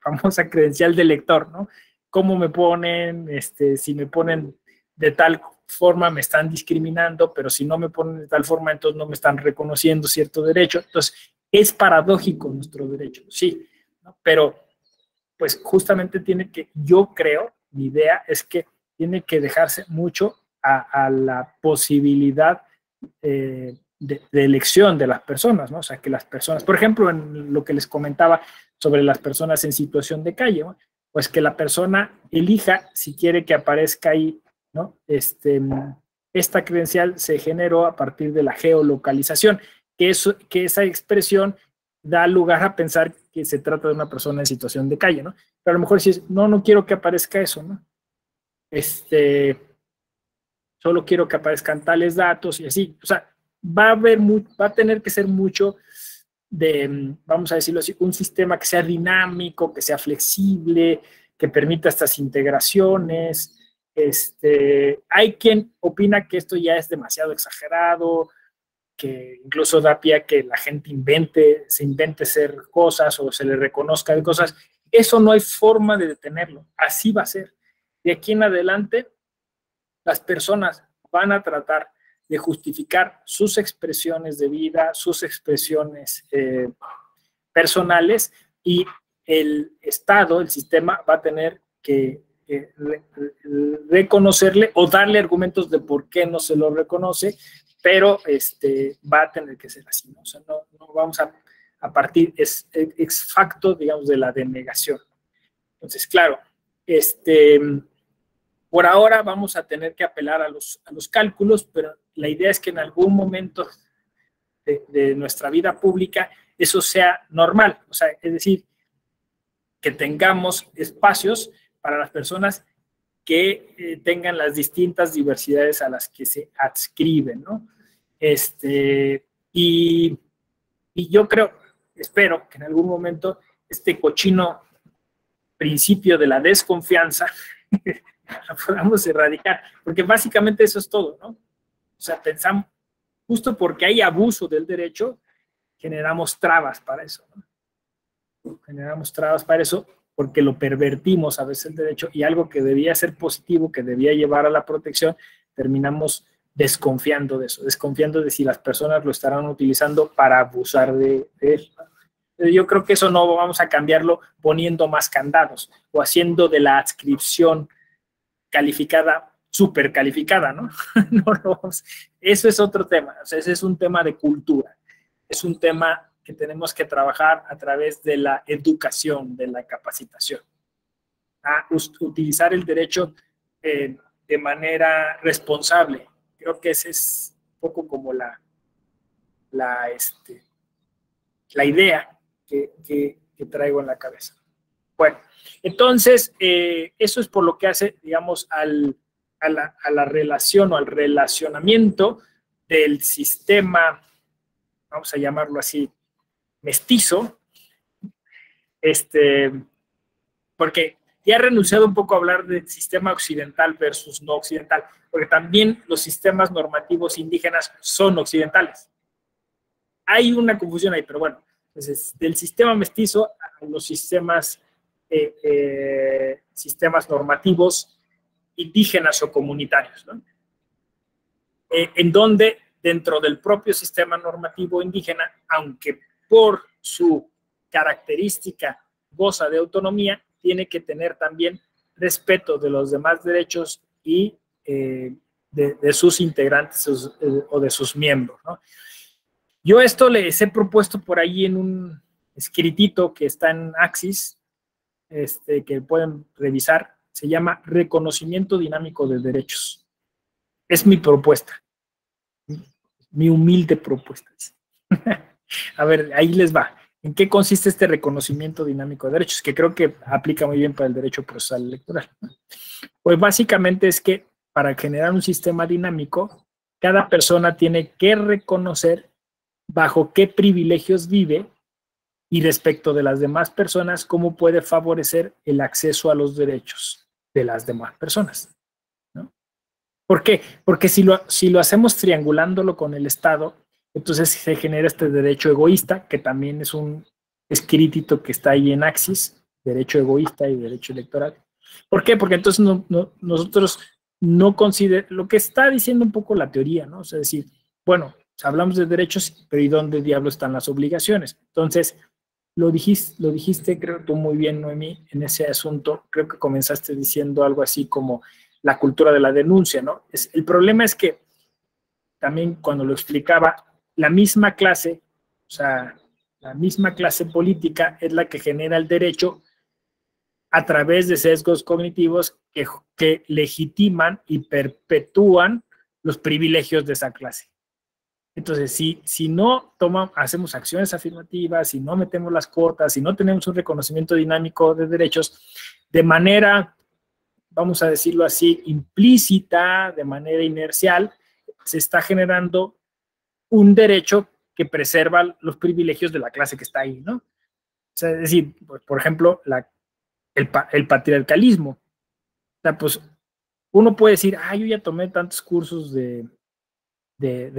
[SPEAKER 1] famosa credencial de elector, ¿no? ¿Cómo me ponen? Si me ponen de tal forma me están discriminando, pero si no me ponen de tal forma, entonces no me están reconociendo cierto derecho. Entonces, es paradójico nuestro derecho, sí, ¿no? Pero pues justamente yo creo, mi idea es que tiene que dejarse mucho a la posibilidad de elección de las personas, ¿no? O sea, que las personas, por ejemplo, en lo que les comentaba sobre las personas en situación de calle, ¿no? Pues que la persona elija si quiere que aparezca ahí, ¿no? Esta credencial se generó a partir de la geolocalización, que esa expresión da lugar a pensar que se trata de una persona en situación de calle, ¿no? Pero a lo mejor si es, no quiero que aparezca eso, ¿no? Solo quiero que aparezcan tales datos y así. O sea, va a tener que ser mucho de, vamos a decirlo así, un sistema que sea dinámico, que sea flexible, que permita estas integraciones. Hay quien opina que esto ya es demasiado exagerado, que incluso da pie a que la gente se invente ser cosas o se le reconozca de cosas. Eso no hay forma de detenerlo. Así va a ser. De aquí en adelante, las personas van a tratar de justificar sus expresiones de vida, sus expresiones personales, y el Estado, el sistema, va a tener que reconocerle o darle argumentos de por qué no se lo reconoce, pero va a tener que ser así, ¿no? O sea, no vamos a partir ex facto, digamos, de la denegación. Entonces, claro, por ahora vamos a tener que apelar a los cálculos, pero la idea es que en algún momento de nuestra vida pública eso sea normal, o sea, es decir, que tengamos espacios para las personas que tengan las distintas diversidades a las que se adscriben, ¿no? Y yo espero que en algún momento este cochino principio de la desconfianza lo podamos erradicar, porque básicamente eso es todo, ¿no? O sea, pensamos, justo porque hay abuso del derecho, generamos trabas para eso, ¿no? Generamos trabas para eso porque lo pervertimos a veces el derecho, y algo que debía ser positivo, que debía llevar a la protección, terminamos desconfiando de eso, desconfiando de si las personas lo estarán utilizando para abusar de él. Yo creo que eso no vamos a cambiarlo poniendo más candados o haciendo de la adscripción calificada súper calificada, ¿no? Eso es otro tema, o sea, ese es un tema de cultura, es un tema que tenemos que trabajar a través de la educación, de la capacitación, a utilizar el derecho de manera responsable. Creo que ese es un poco como la idea que traigo en la cabeza. Bueno, entonces, eso es por lo que hace, digamos, a la relación o al relacionamiento del sistema, vamos a llamarlo así, mestizo, porque ya he renunciado un poco a hablar de sistema occidental versus no occidental, porque también los sistemas normativos indígenas son occidentales. Hay una confusión ahí, pero bueno, entonces, del sistema mestizo a los sistemas normativos indígenas o comunitarios, ¿no? En donde dentro del propio sistema normativo indígena, aunque por su característica goza de autonomía, tiene que tener también respeto de los demás derechos y de sus integrantes o de sus miembros, ¿no? Yo esto les he propuesto por ahí en un escritito que está en Axis, que pueden revisar, se llama Reconocimiento Dinámico de Derechos. Es mi propuesta, mi humilde propuesta. A ver, ahí les va. ¿En qué consiste este reconocimiento dinámico de derechos? Que creo que aplica muy bien para el derecho procesal electoral. Pues básicamente es que para generar un sistema dinámico, cada persona tiene que reconocer bajo qué privilegios vive y respecto de las demás personas, cómo puede favorecer el acceso a los derechos de las demás personas, ¿no? ¿Por qué? Porque si lo hacemos triangulándolo con el Estado, entonces se genera este derecho egoísta, que también es un escritito que está ahí en Axis, derecho egoísta y derecho electoral. ¿Por qué? Porque entonces nosotros no consideramos, lo que está diciendo un poco la teoría, ¿no? O sea, decir, bueno, hablamos de derechos, pero ¿y dónde diablos están las obligaciones? Entonces, lo dijiste, creo tú muy bien, Noemí, en ese asunto. Creo que comenzaste diciendo algo así como la cultura de la denuncia, ¿no? El problema es que también cuando lo explicaba, la misma clase, o sea, la misma clase política es la que genera el derecho a través de sesgos cognitivos que legitiman y perpetúan los privilegios de esa clase. Entonces, si no hacemos acciones afirmativas, si no metemos las cuotas, si no tenemos un reconocimiento dinámico de derechos, de manera, vamos a decirlo así, implícita, de manera inercial, se está generando un derecho que preserva los privilegios de la clase que está ahí, ¿no? O sea, es decir, por ejemplo, el patriarcalismo. O sea, pues uno puede decir, yo ya tomé tantos cursos de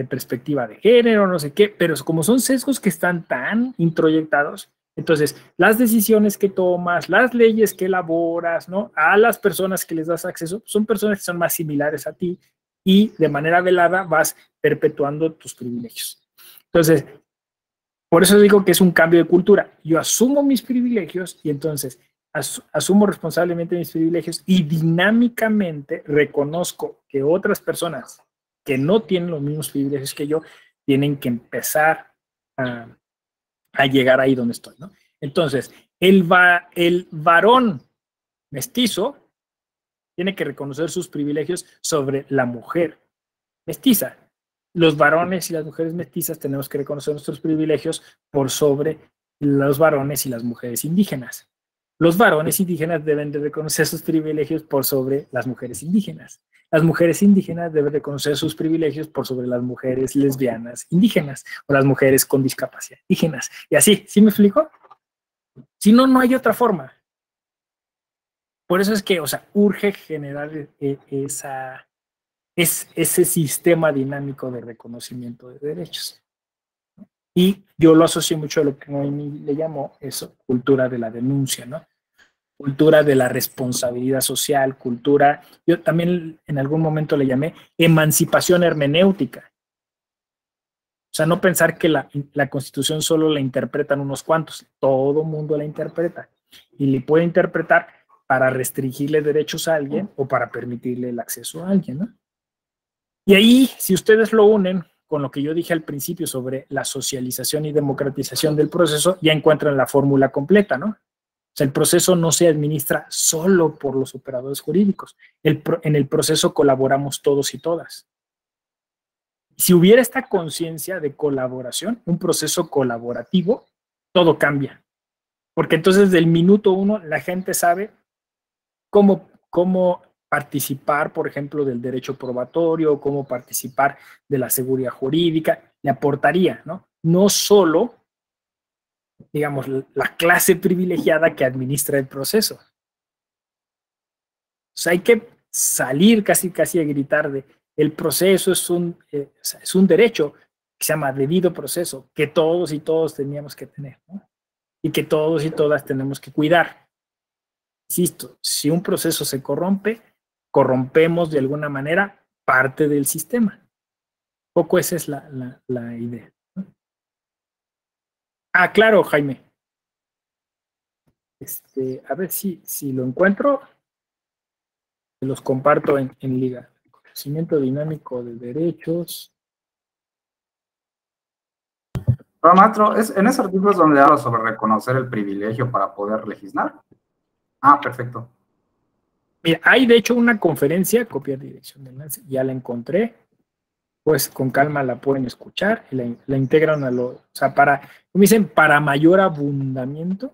[SPEAKER 1] perspectiva de género, no sé qué, pero como son sesgos que están tan introyectados, entonces las decisiones que tomas, las leyes que elaboras, ¿no? A las personas que les das acceso, son personas que son más similares a ti y de manera velada vas perpetuando tus privilegios. Entonces, por eso digo que es un cambio de cultura. Yo asumo mis privilegios y entonces asumo responsablemente mis privilegios y dinámicamente reconozco que otras personas que no tienen los mismos privilegios que yo tienen que empezar a llegar ahí donde estoy, ¿no? Entonces, el varón mestizo tiene que reconocer sus privilegios sobre la mujer mestiza. Los varones y las mujeres mestizas tenemos que reconocer nuestros privilegios por sobre los varones y las mujeres indígenas. Los varones indígenas deben de reconocer sus privilegios por sobre las mujeres indígenas. Las mujeres indígenas deben reconocer sus privilegios por sobre las mujeres lesbianas indígenas o las mujeres con discapacidad indígenas. Y así, ¿sí me explico? Si no, no hay otra forma. Por eso es que, o sea, urge generar ese sistema dinámico de reconocimiento de derechos. Y yo lo asocio mucho a lo que Noemí le llamó eso, cultura de la denuncia, ¿no? Cultura de la responsabilidad social, cultura, yo también en algún momento le llamé emancipación hermenéutica. O sea, no pensar que la Constitución solo la interpretan unos cuantos, todo mundo la interpreta. Y le puede interpretar para restringirle derechos a alguien o para permitirle el acceso a alguien, ¿no? Y ahí, si ustedes lo unen con lo que yo dije al principio sobre la socialización y democratización del proceso, ya encuentran la fórmula completa, ¿no? O sea, el proceso no se administra solo por los operadores jurídicos. En el proceso colaboramos todos y todas. Si hubiera esta conciencia de colaboración, un proceso colaborativo, todo cambia. Porque entonces del minuto uno la gente sabe cómo participar, por ejemplo, del derecho probatorio, cómo participar de la seguridad jurídica, le aportaría, ¿no? No solo, digamos, la clase privilegiada que administra el proceso. O sea, hay que salir casi a gritar de el proceso es un derecho que se llama debido proceso, que todos y todos teníamos que tener, ¿no? Y que todos y todas tenemos que cuidar. Insisto, si un proceso se corrompe, corrompemos de alguna manera parte del sistema. Un poco esa es la idea, ¿no? Ah, claro, Jaime. A ver si lo encuentro. Se los comparto en liga. Conocimiento dinámico de derechos.
[SPEAKER 3] Pero, maestro, ¿es en ese artículo es donde habla sobre reconocer el privilegio para poder legislar? Ah, perfecto.
[SPEAKER 1] Mira, hay de hecho una conferencia, copiar dirección de enlace, ya la encontré, pues con calma la pueden escuchar, y la integran o sea, como dicen, para mayor abundamiento.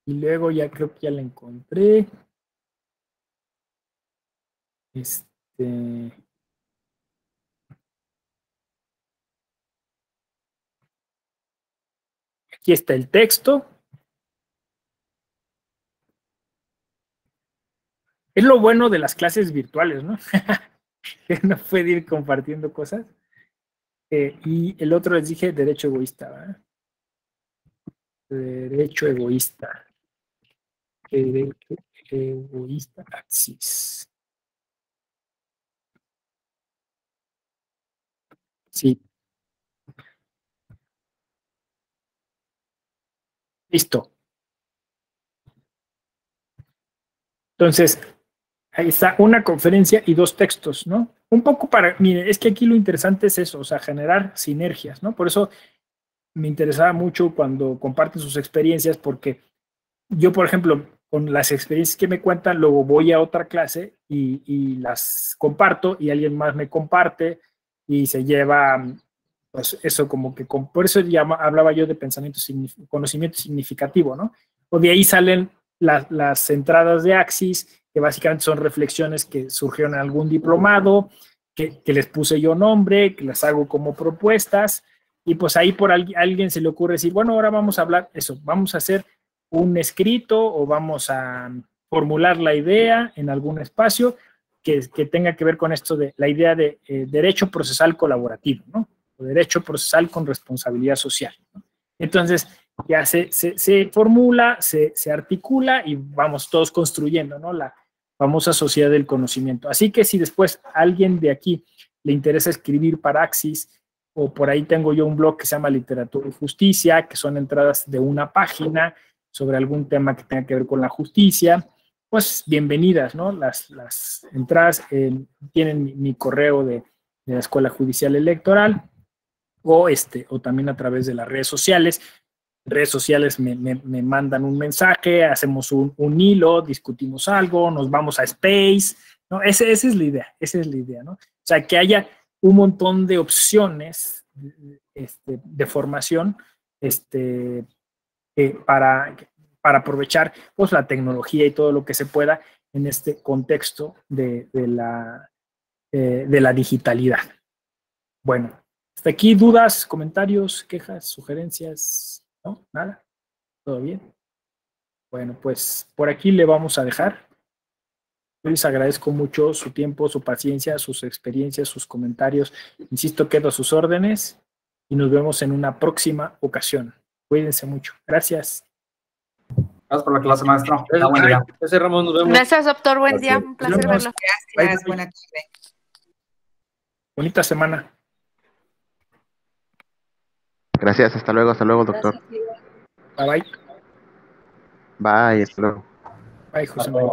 [SPEAKER 1] Y luego ya creo que ya la encontré. Aquí está el texto. Es lo bueno de las clases virtuales, ¿no? Que no puede ir compartiendo cosas. Y el otro les dije derecho egoísta, ¿verdad? Derecho egoísta. Derecho egoísta, Axis. Sí. Listo. Entonces, ahí está una conferencia y dos textos, ¿no? Un poco mire, es que aquí lo interesante es eso, o sea, generar sinergias, ¿no? Por eso me interesaba mucho cuando comparten sus experiencias, porque yo, por ejemplo, con las experiencias que me cuentan, luego voy a otra clase y las comparto y alguien más me comparte y se lleva, pues eso como que, por eso hablaba yo de conocimiento significativo, ¿no? O de ahí salen las entradas de Axis, que básicamente son reflexiones que surgieron en algún diplomado, que les puse yo nombre, que las hago como propuestas, y pues ahí por alguien se le ocurre decir, bueno, ahora vamos a hablar eso, vamos a hacer un escrito o vamos a formular la idea en algún espacio que tenga que ver con esto de la idea de derecho procesal colaborativo, ¿no? O derecho procesal con responsabilidad social, ¿no? Entonces, ya se formula, se articula y vamos todos construyendo, ¿no? La famosa sociedad del conocimiento. Así que si después a alguien de aquí le interesa escribir para Axis, o por ahí tengo yo un blog que se llama Literatura y Justicia, que son entradas de una página sobre algún tema que tenga que ver con la justicia, pues bienvenidas, ¿no? Las entradas tienen mi correo de la Escuela Judicial Electoral o también a través de las redes sociales. Redes sociales me mandan un mensaje, hacemos un hilo, discutimos algo, nos vamos a Space, ¿no? Esa es la idea, ¿no? O sea, que haya un montón de opciones de formación para aprovechar pues la tecnología y todo lo que se pueda en este contexto de la digitalidad. Bueno, hasta aquí dudas, comentarios, quejas, sugerencias, ¿no? Nada, ¿todo bien? Bueno, pues por aquí le vamos a dejar. Yo les agradezco mucho su tiempo, su paciencia, sus experiencias, sus comentarios. Insisto, quedo a sus órdenes y nos vemos en una próxima ocasión. Cuídense mucho. Gracias.
[SPEAKER 3] Gracias por la clase, maestro.
[SPEAKER 4] Buen día. Gracias, Ramón. Nos vemos.
[SPEAKER 5] Gracias, doctor. Buen día. Un placer verlo.
[SPEAKER 6] Gracias, buena tarde.
[SPEAKER 1] Bonita semana.
[SPEAKER 7] Gracias, hasta luego, doctor.
[SPEAKER 1] Bye, bye.
[SPEAKER 7] Bye, hasta luego.
[SPEAKER 1] Bye, José María.